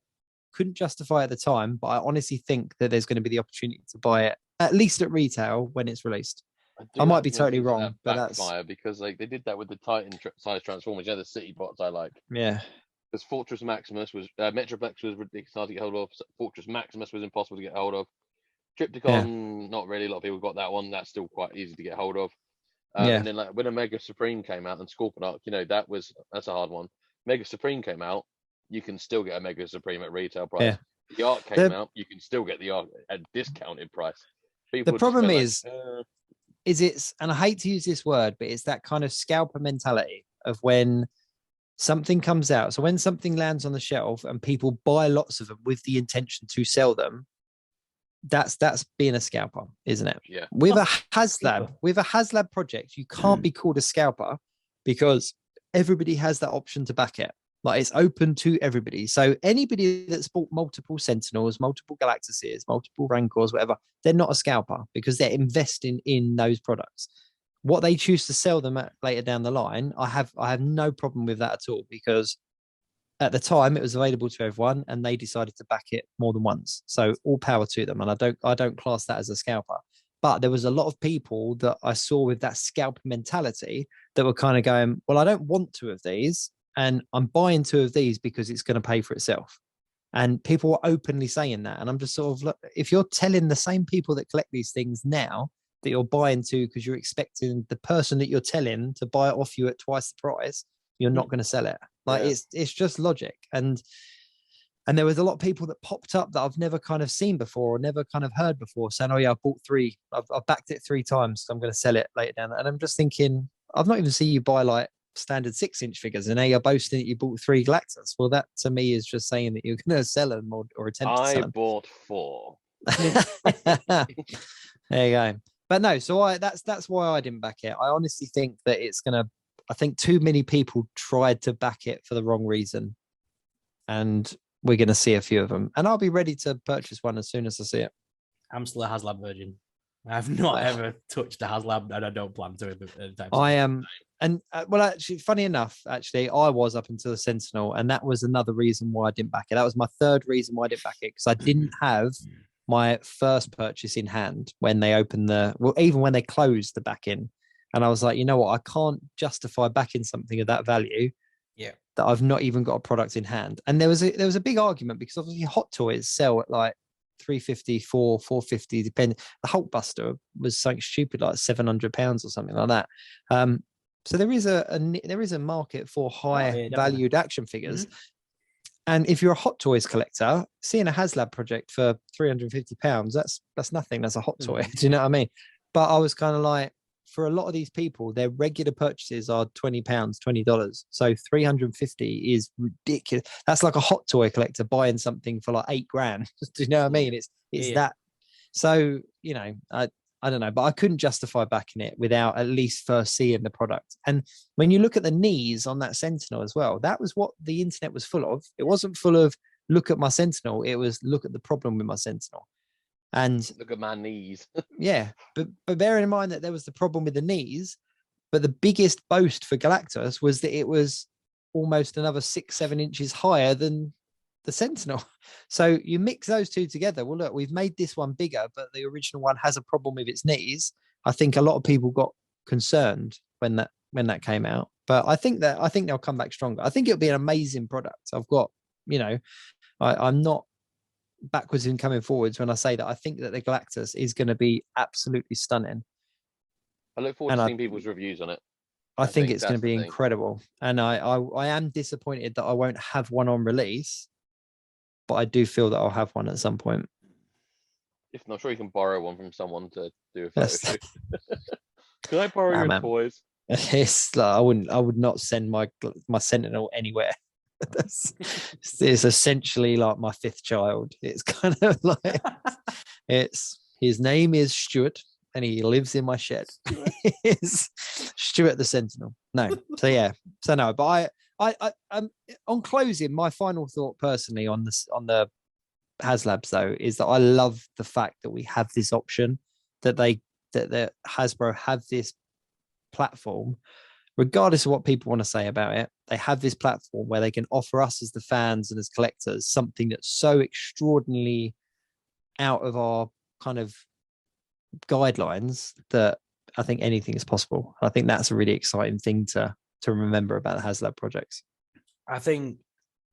Couldn't justify it at the time, but I honestly think that there's going to be the opportunity to buy it, at least at retail, when it's released. I might be totally wrong, but that's because they did that with the Titan size Transformers, the city bots I like. Yeah. Because Fortress Maximus was Metroplex was ridiculous hard to get hold of. Fortress Maximus was impossible to get hold of. Triptychon, not really. A lot of people got that one. That's still quite easy to get hold of. And then, like, when Omega Supreme came out and Scorponok, that's a hard one. Mega Supreme came out, you can still get a Mega Supreme at retail price. Yeah. The Arc came out, you can still get the Arc at discounted price. People the problem is it's, and I hate to use this word, but it's that kind of scalper mentality of when something comes out. So when something lands on the shelf and people buy lots of them with the intention to sell them, that's being a scalper, isn't it? Yeah. With a Haslab project, you can't be called a scalper because everybody has that option to back it. Like, it's open to everybody. So anybody that's bought multiple Sentinels, multiple Galactuses, multiple Rancors, whatever, they're not a scalper because they're investing in those products. What they choose to sell them at later down the line, I have no problem with that at all, because at the time it was available to everyone and they decided to back it more than once. So all power to them. And I don't class that as a scalper. But there was a lot of people that I saw with that scalp mentality that were kind of going, well, I don't want 2 of these, and I'm buying 2 of these because it's going to pay for itself. And people were openly saying that. And I'm just sort of, look, if you're telling the same people that collect these things now that you're buying to because you're expecting the person that you're telling to buy it off you at twice the price, you're not going to sell it. Like it's just logic. And there was a lot of people that popped up that I've never kind of seen before or never kind of heard before saying, oh yeah, I bought 3. I've backed it 3 times. So I'm going to sell it later down. And I'm just thinking, I've not even seen you buy like standard 6-inch figures, and now you're boasting that you bought 3 Galactus. Well, that to me is just saying that you're going to sell them or attempt to sell them. I bought 4. There you go. But no, so that's why I didn't back it. I honestly think that I think too many people tried to back it for the wrong reason, and we're going to see a few of them. And I'll be ready to purchase one as soon as I see it. I'm still a Haslab virgin. I've not ever touched a Haslab, and I don't plan to. I am, and well, actually, funny enough, actually, I was up until the Sentinel, and that was another reason why I didn't back it. That was my 3rd reason why I didn't back it, because I didn't have my first purchase in hand when they opened even when they closed the back in, and I was like, you know what, I can't justify backing something of that value. Yeah, that I've not even got a product in hand. And there was a big argument because obviously Hot Toys sell at like 350, 450, depending. The Hulkbuster was something stupid like £700 or something like that. So there is a market for high valued action figures. Mm-hmm. And if you're a Hot Toys collector, seeing a Haslab project for £350, that's nothing. That's a hot toy. Do you know what I mean? But I was kind of like, for a lot of these people, their regular purchases are £20, $20. So 350 is ridiculous. That's like a Hot Toy collector buying something for like £8,000. Do you know what I mean? It's that. So, you know, I don't know, but I couldn't justify backing it without at least first seeing the product. And when you look at the knees on that Sentinel as well, that was what the internet was full of. It wasn't full of look at my Sentinel. It was look at the problem with my Sentinel. And look at my knees. Yeah, but bearing in mind that there was the problem with the knees, but the biggest boast for Galactus was that it was almost another 6-7 inches higher than the Sentinel. So you mix those two together. Well, look, we've made this one bigger, but the original one has a problem with its knees. I think a lot of people got concerned when that came out, but I think they'll come back stronger. I think it'll be an amazing product. I've got, you know, I'm not backwards in coming forwards when I say that I think that the Galactus is going to be absolutely stunning. I look forward to seeing people's reviews on it. I think it's going to be incredible. And I am disappointed that I won't have one on release, but I do feel that I'll have one at some point. If not, sure you can borrow one from someone to do a photo shoot. Can I borrow your toys? It's like, I would not send my Sentinel anywhere. It's essentially like my 5th child. It's kind of like his name is Stuart and he lives in my shed. It's Stuart the Sentinel. No, so no, but I on closing, my final thought personally on the Haslabs though is that I love the fact that we have this option, that Hasbro have this platform. Regardless of what people want to say about it, they have this platform where they can offer us as the fans and as collectors something that's so extraordinarily out of our kind of guidelines that I think anything is possible. I think that's a really exciting thing to remember about the Haslab projects. I think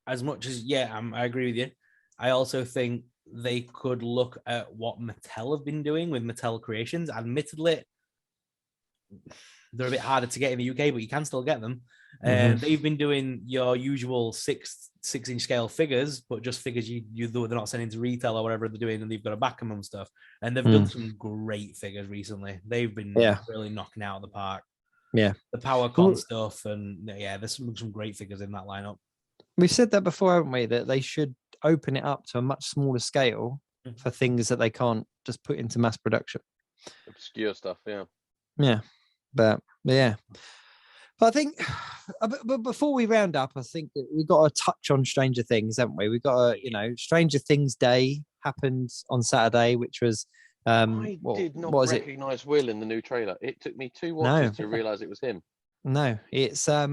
as much as, I agree with you. I also think they could look at what Mattel have been doing with Mattel Creations. Admittedly, they're a bit harder to get in the UK, but you can still get them. They've been doing your usual 6-inch scale figures, but just figures they're not sending to retail or whatever they're doing, and they've got to back them and stuff. And they've done some great figures recently. They've been really knocking out of the park. Yeah, the PowerCon stuff, and there's some great figures in that lineup. We've said that before, haven't we? That they should open it up to a much smaller scale for things that they can't just put into mass production. Obscure stuff, yeah. But I think, but before we round up, I think that we've got to touch on Stranger Things, haven't we? We've got Stranger Things Day happened on Saturday, which was I did not recognize Will in the new trailer. It took me 2 watches to realize it was him. No, it's I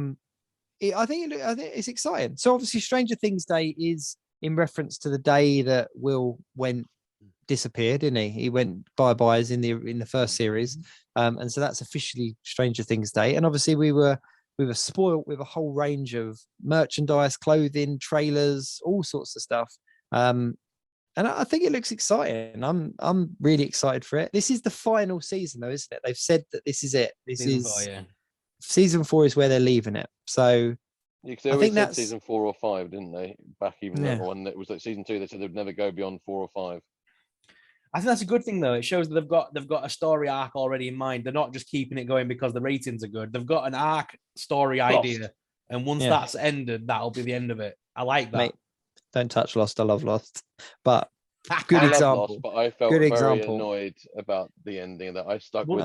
think it's exciting. So obviously, Stranger Things Day is in reference to the day that Will disappeared, didn't he? He went bye-byes in the first series, and so that's officially Stranger Things Day. And obviously, we were spoiled with a whole range of merchandise, clothing, trailers, all sorts of stuff. And And I think it looks exciting. I'm really excited for it. This is the final season, though, isn't it? They've said that this is it. Season 4 is where they're leaving it. So Yeah, because they always said season 4 or 5, didn't they? Back even when it was like season 2, they said they'd never go beyond 4 or 5. I think that's a good thing, though. It shows that they've got a story arc already in mind. They're not just keeping it going because the ratings are good. They've got an arc story idea, and once that's ended, that'll be the end of it. I like that. Mate, don't touch Lost. I love Lost, but good example. Love Lost, but I felt very annoyed about the ending that I stuck with.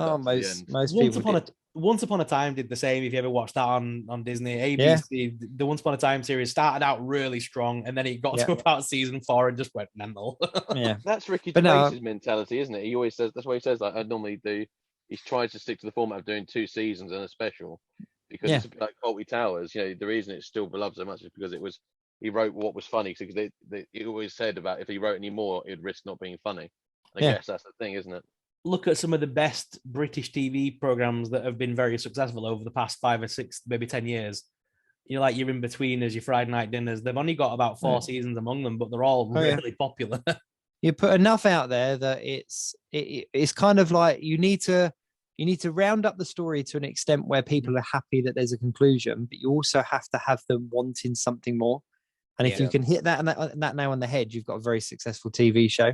Most people did. Once Upon a Time did the same. If you ever watched that on Disney, ABC, the Once Upon a Time series started out really strong, and then it got to about season 4 and just went mental. Yeah, that's Ricky Gervais's mentality, isn't it? He always says that's what he says. Like I normally do. He tries to stick to the format of doing 2 seasons and a special because it's a bit like Fawlty Towers. You know, the reason it's still beloved so much is because he wrote what was funny. Because he always said about if he wrote any more, it'd risk not being funny. I guess that's the thing, isn't it? Look at some of the best British TV programs that have been very successful over the past 5 or 6, maybe 10 years. You know, like your In-Betweeners, your Friday night dinners. They've only got about 4 seasons among them, but they're all really popular. You put enough out there that it's kind of like you need to round up the story to an extent where people are happy that there's a conclusion, but you also have to have them wanting something more. And if you can hit that nail on the head, you've got a very successful TV show.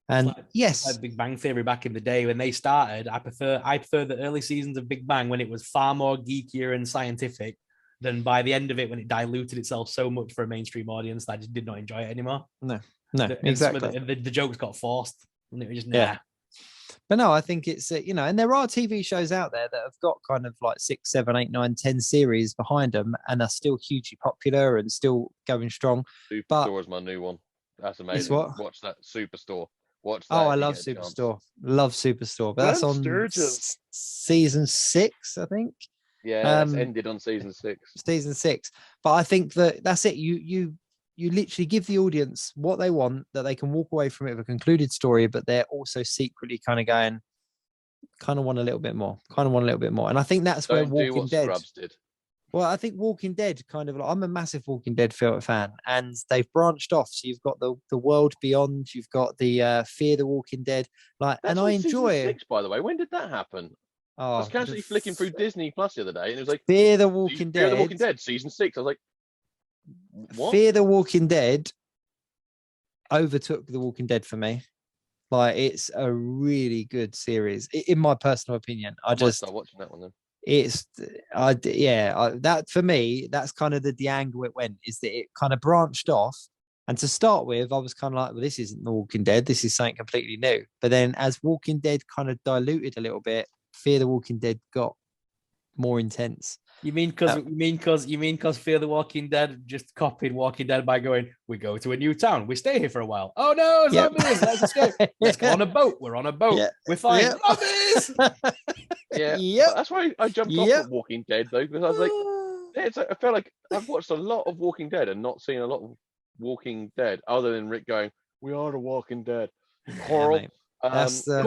And like Big Bang Theory back in the day when they started, I prefer the early seasons of Big Bang when it was far more geekier and scientific than by the end of it when it diluted itself so much for a mainstream audience that I just did not enjoy it anymore. No, exactly. The jokes got forced, and it was just But no, I think it's and there are TV shows out there that have got kind of like 6, 7, 8, 9, 10 series behind them and are still hugely popular and still going strong. Superstore is my new one. That's amazing. Watch that Superstore. Watch that. Oh, I love Superstore. Love Superstore. But that's on season 6, I think. Yeah, it's ended on season 6. Season 6. But I think that's it. You literally give the audience what they want, that they can walk away from it with a concluded story, but they're also secretly kind of want a little bit more. And I think that's where Walking Dead did. Well, I think Walking Dead I'm a massive Walking Dead fan, and they've branched off. So you've got the world beyond, you've got the Fear the Walking Dead, and I enjoy it. 6, by the way. When did that happen? I was casually flicking through Disney Plus the other day, and it was like Fear the Walking Dead. Fear the Walking Dead, season 6. I was like, what? Fear the Walking Dead overtook The Walking Dead for me. Like, it's a really good series, in my personal opinion. I just start watching that one then. That for me, that's kind of the angle it went, is that it kind of branched off. And to start with, I was kind of like, well, this isn't The Walking Dead. This is something completely new. But then as Walking Dead kind of diluted a little bit, Fear the Walking Dead got more intense. You mean because Fear the Walking Dead just copied Walking Dead by going, we go to a new town, we stay here for a while. Oh no, zombies! Let's escape. Let's go on a boat. We're on a boat. We're fine. Zombies. That's why I jumped off of Walking Dead though, because I was like, I felt like I've watched a lot of Walking Dead and not seen a lot of Walking Dead other than Rick going, "We are the Walking Dead." Coral. That is the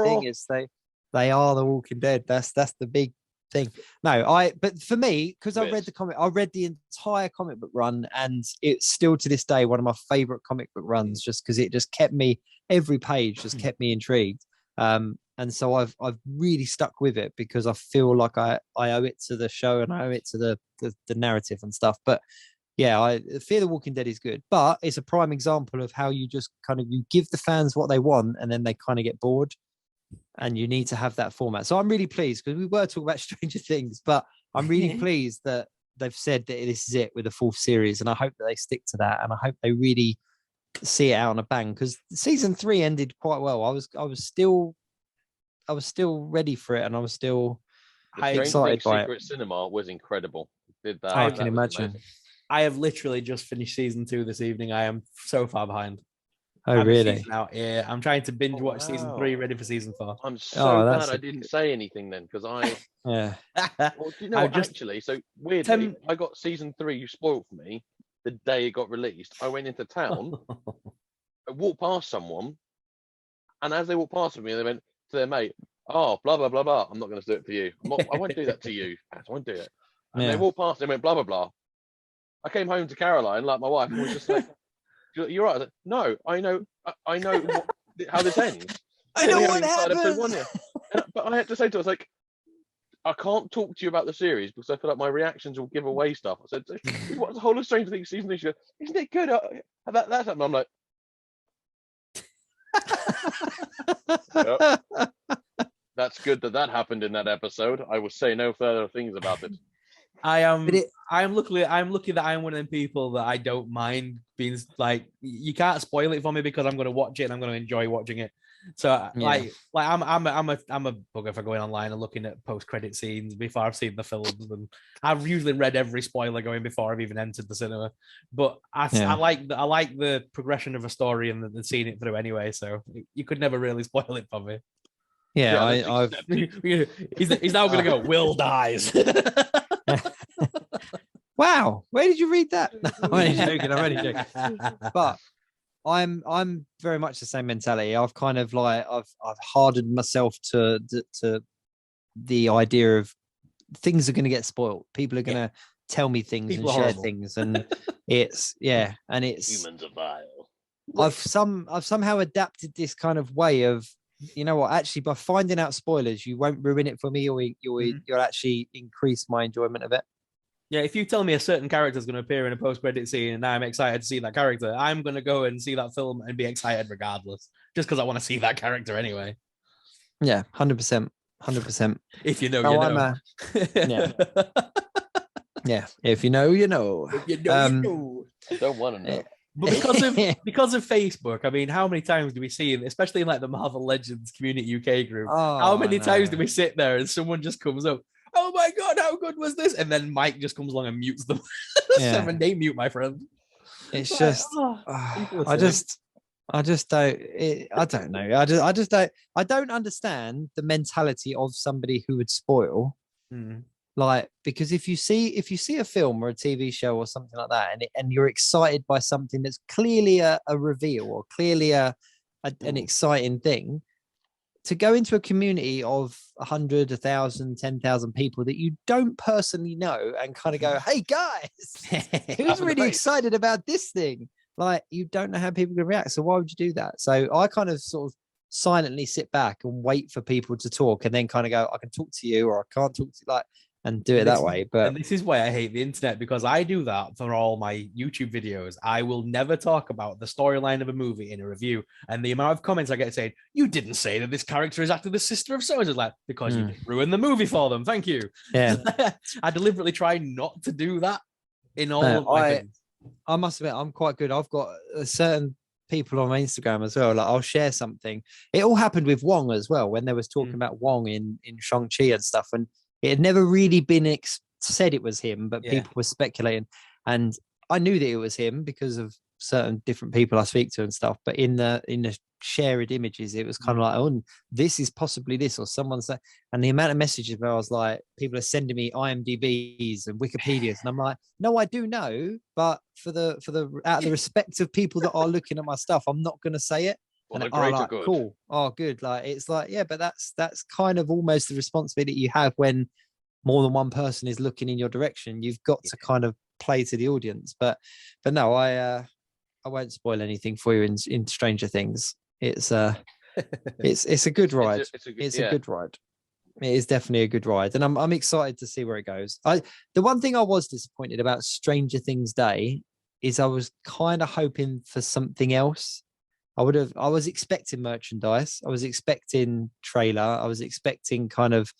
thing, is they are the Walking Dead. That's the big thing. But for me, because I read the entire comic book run, and it's still to this day one of my favorite comic book runs, just because it just kept me, every page just kept me intrigued. And so I've really stuck with it because I feel like I owe it to the show, and I owe it to the narrative and stuff. But I Fear the Walking Dead is good, but it's a prime example of how you just kind of, you give the fans what they want and then they kind of get bored, and you need to have that format. So I'm really pleased, because we were talking about Stranger Things, but I'm really pleased that they've said that this is it with the 4th series, and I hope that they stick to that, and I hope they really see it out on a bang, because season 3 ended quite well. I was still ready for it, and I was still excited by Secret Cinema was incredible. Did that? I can imagine. Amazing. I have literally just finished season 2 this evening. I am so far behind. Oh, really? Yeah, I'm trying to binge watch season 3, ready for season 4. I'm so glad I didn't say anything then, because I. Yeah. Well, do you know what? Actually, so weirdly, I got season 3 spoiled for me the day it got released. I went into town, I walked past someone, and as they walked past me, they went to their mate, "Oh, blah blah blah blah. I'm not going to do it for you. I won't do that to you. I won't do it." And they walked past, they went blah blah blah. I came home to Caroline, like my wife, and was just like, You're right. I was like, no, I know how this ends. I know We what haven't started episode 1 happens. yet. But I had to say to her, I was like, I can't talk to you about the series because I feel like my reactions will give away stuff. I said, we watched the whole of Stranger Things season 2. She goes, isn't it good? That's something. I'm like, yep. That's good that happened in that episode. I will say no further things about it. I'm lucky that I'm one of them people that I don't mind being like, you can't spoil it for me because I'm going to watch it and I'm going to enjoy watching it. So like I'm a bugger for going online and looking at post-credit scenes before I've seen the films, and I've usually read every spoiler going before I've even entered the cinema. But I like the progression of a story and the seeing it through anyway. So you could never really spoil it for me. Yeah, I've. He's now going to go. Will dies. Wow, where did you read that? No, I'm only joking. But I'm very much the same mentality. I've kind of like I've hardened myself to the idea of things are going to get spoiled. People are going to tell me things and share things, and it's humans are vile. I've somehow adapted this kind of way of, you know what, actually by finding out spoilers, you won't ruin it for me, or you'll actually increase my enjoyment of it. Yeah, if you tell me a certain character is going to appear in a post-credit scene and I'm excited to see that character, I'm going to go and see that film and be excited regardless, just because I want to see that character anyway. Yeah, 100%. If you know, you know. Yeah. If you know, you know. If you know, you know. I don't want to know. But because of Facebook, I mean, how many times do we see, especially in like the Marvel Legends Community UK group, how many times do we sit there and someone just comes up, oh my God, how good was this? And then Mike just comes along and mutes them. 7-day mute, my friend. It's just, I just don't. I don't know. I just don't. I don't understand the mentality of somebody who would spoil. Like, because if you see a film or a TV show or something like that, and you're excited by something that's clearly a reveal or clearly an exciting thing, to go into a community of 100, 1,000, 10,000 people that you don't personally know and kind of go, hey guys, who's really excited about this thing? Like, you don't know how people are going to react. So why would you do that? So I kind of sort of silently sit back and wait for people to talk, and then kind of go, I can talk to you or I can't talk to you, like, and do it that way. But this is why I hate the internet, because I do that for all my YouTube videos. I will never talk about the storyline of a movie in a review, and the amount of comments I get saying, you didn't say that this character is actually the sister of so-and-so, like, because you didn't ruin the movie for them. Thank you. Yeah. I deliberately try not to do that in all of my things. I must admit, I'm quite good. I've got a certain people on my Instagram as well. Like, I'll share something. It all happened with Wong as well, when there was talking about Wong in Shang-Chi and stuff, and it had never really been said it was him, but people were speculating, and I knew that it was him because of certain different people I speak to and stuff. But in the shared images, it was kind of like, oh, this is possibly this, or someone said. And the amount of messages where I was like, people are sending me IMDb's and Wikipedia's, and I'm like, no, I do know, but for the out of the respect of people that are looking at my stuff, I'm not going to say it. Well, and the greater like, good. Cool. Oh, good. Like, it's like, yeah, but that's kind of almost the responsibility you have when more than one person is looking in your direction. You've got to kind of play to the audience. But no, I won't spoil anything for you in Stranger Things. It's it's a good ride. It's a good ride. It is definitely a good ride, and I'm excited to see where it goes. The one thing I was disappointed about Stranger Things Day is I was kind of hoping for something else. I was expecting merchandise. I was expecting trailer. I was expecting kind of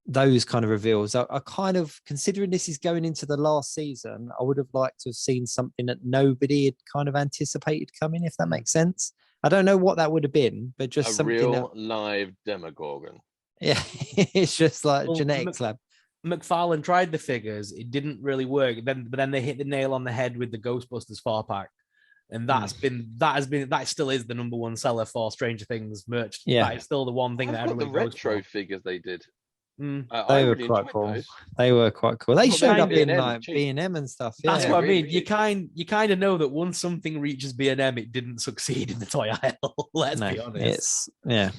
those kind of reveals. I kind of, considering this is going into the last season, I would have liked to have seen something that nobody had kind of anticipated coming, if that makes sense. I don't know what that would have been, but just something real live Demogorgon. Yeah, it's just like genetics lab. McFarlane tried the figures. It didn't really work. But then they hit the nail on the head with the Ghostbusters 4-pack. And that still is the number one seller for Stranger Things merch. Yeah, that is still the one thing that everybody the retro figures they did. They were quite cool. They were quite cool. They showed up in like B&M and stuff. Yeah. That's what I mean. You kind of know that once something reaches B&M, it didn't succeed in the toy aisle. Let's be honest. But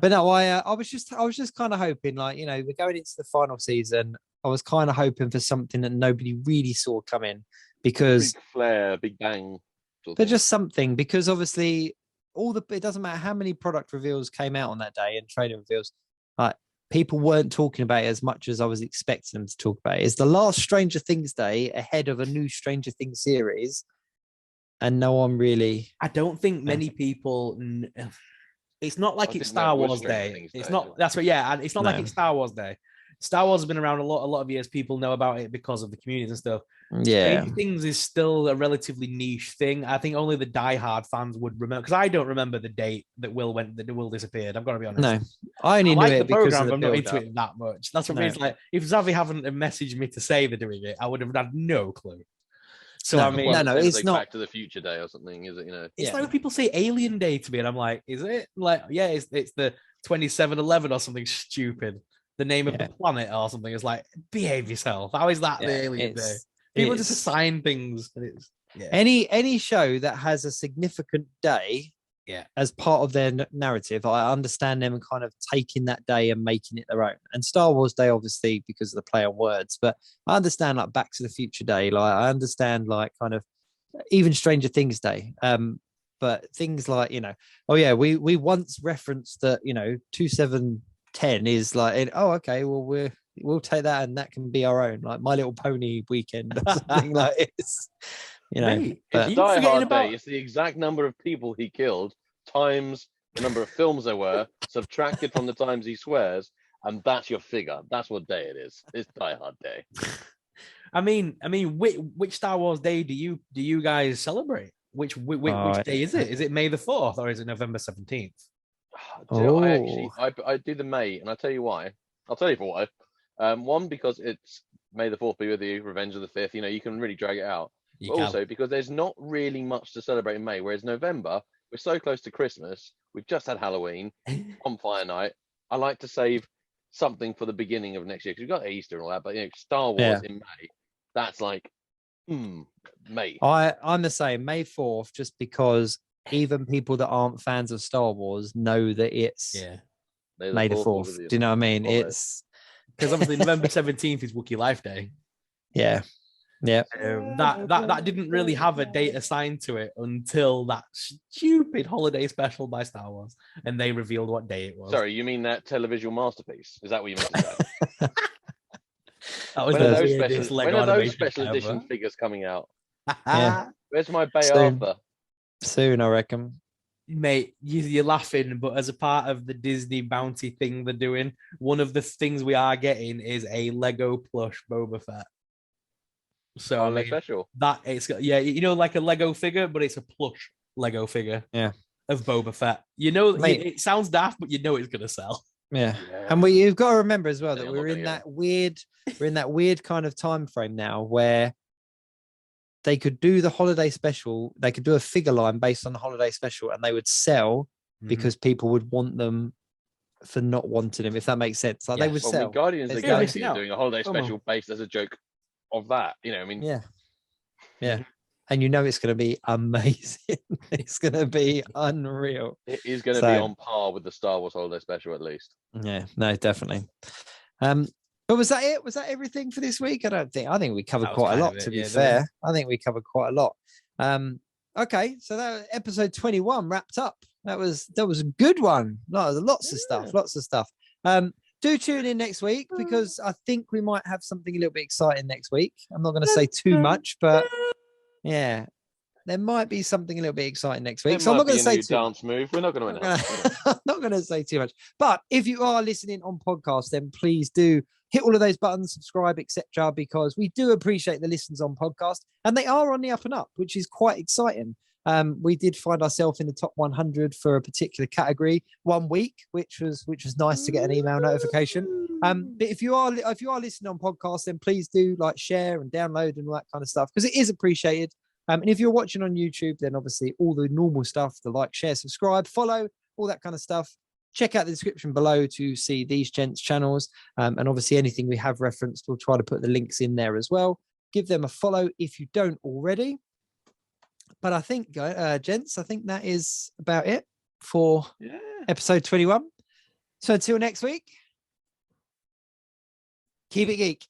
no, I was just kind of hoping, like, you know, we're going into the final season. I was kind of hoping for something that nobody really saw coming, because big flare, big bang. But just something, because obviously it doesn't matter how many product reveals came out on that day and trailer reveals, like people weren't talking about it as much as I was expecting them to talk about it. It's the last Stranger Things day ahead of a new Stranger Things series, and no one really. I don't think many people. It's not like it's Star Wars Day. It's not. That's what. Yeah, and it's not like it's Star Wars Day. Star Wars has been around a lot of years. People know about it because of the communities and stuff. Yeah, Stranger Things is still a relatively niche thing. I think only the diehard fans would remember, because I don't remember the date that Will disappeared. I've got to be honest. No, I only knew like it the because program. of the I'm not into build-up. it that much. That's what means. Like, if Zavi haven't messaged me to say they're doing it, I would have had no clue. So No, I mean, no, it's like not Back to the Future Day or something, is it? You know, it's like when people say Alien Day to me, and I'm like, is it? Like, yeah, it's the 2711 or something stupid. The name of the planet or something. Is like, behave yourself. How is that the Alien Day? People just assign things. And it's any show that has a significant day, as part of their narrative, I understand them kind of taking that day and making it their own. And Star Wars Day, obviously, because of the play on words, but I understand like Back to the Future Day. Like I understand like kind of even Stranger Things Day. But things like, we once referenced that, 2710 is like, okay, well we'll take that and that can be our own, like My Little Pony weekend or something like this. Mate, it's Die Hard Day. It's the exact number of people he killed times the number of films there were, subtracted from the times he swears, and that's your figure. That's what day it is. It's Die Hard Day. I mean, which Star Wars Day do you guys celebrate? Which day is it? Is it May the 4th or is it November 17th? I do the May, and I'll tell you why. I'll tell you for why. One, because it's May the 4th be with you, Revenge of the 5th. You can really drag it out. But also because there's not really much to celebrate in May, whereas November, we're so close to Christmas. We've just had Halloween, Bonfire Night. I like to save something for the beginning of next year, because we've got Easter and all that, but Star Wars in May, that's like May. I'm the same, May 4th, just because even people that aren't fans of Star Wars know that it's May the 4th. Do you know what I mean? It's because obviously November 17th is Wookiee Life Day. Yeah. That didn't really have a date assigned to it until that stupid holiday special by Star Wars, and they revealed what day it was. Sorry, you mean that televisual masterpiece? Is that what you meant to say? That was when are those special edition figures coming out? Where's my Bay Arthur? Soon, I reckon. Mate, you're laughing, but as a part of the Disney bounty thing they're doing, one of the things we are getting is a Lego plush Boba Fett. So special. That it's like a Lego figure, but it's a plush Lego figure. Of Boba Fett. Mate, it sounds daft, but it's gonna sell. Yeah. And you've got to remember as well that we're in that weird kind of time frame now where they could do the holiday special, they could do a figure line based on the holiday special, and they would sell because people would want them for not wanting them, if that makes sense. Like they would sell. Guardians of the Galaxy is doing a holiday special based as a joke of that. Yeah. And it's going to be amazing. It's going to be unreal. It is going to be on par with the Star Wars holiday special, at least. Yeah, no, definitely. But was that it? Was that everything for this week? I think we covered quite a lot, to be fair. I think we covered quite a lot. Okay, so that episode 21 wrapped up. That was a good one. Lots of stuff. Do tune in next week, because I think we might have something a little bit exciting next week. I'm not going to say too much, but yeah, there might be something a little bit exciting next week. So I'm not going to say too dance move. We're not going to. I'm not going to say too much. But if you are listening on podcast, then please do hit all of those buttons, subscribe, etc., because we do appreciate the listens on podcast, and they are on the up and up, which is quite exciting. We did find ourselves in the top 100 for a particular category one week, which was nice to get an email notification. But if you are listening on podcast, then please do share and download and all that kind of stuff, because it is appreciated. And if you're watching on YouTube, then obviously all the normal stuff, the like, share, subscribe, follow, all that kind of stuff. Check out the description below to see these gents' channels. And obviously anything we have referenced, we'll try to put the links in there as well. Give them a follow if you don't already. But I think, gents, I think that is about it for episode 21. So until next week, keep it geek.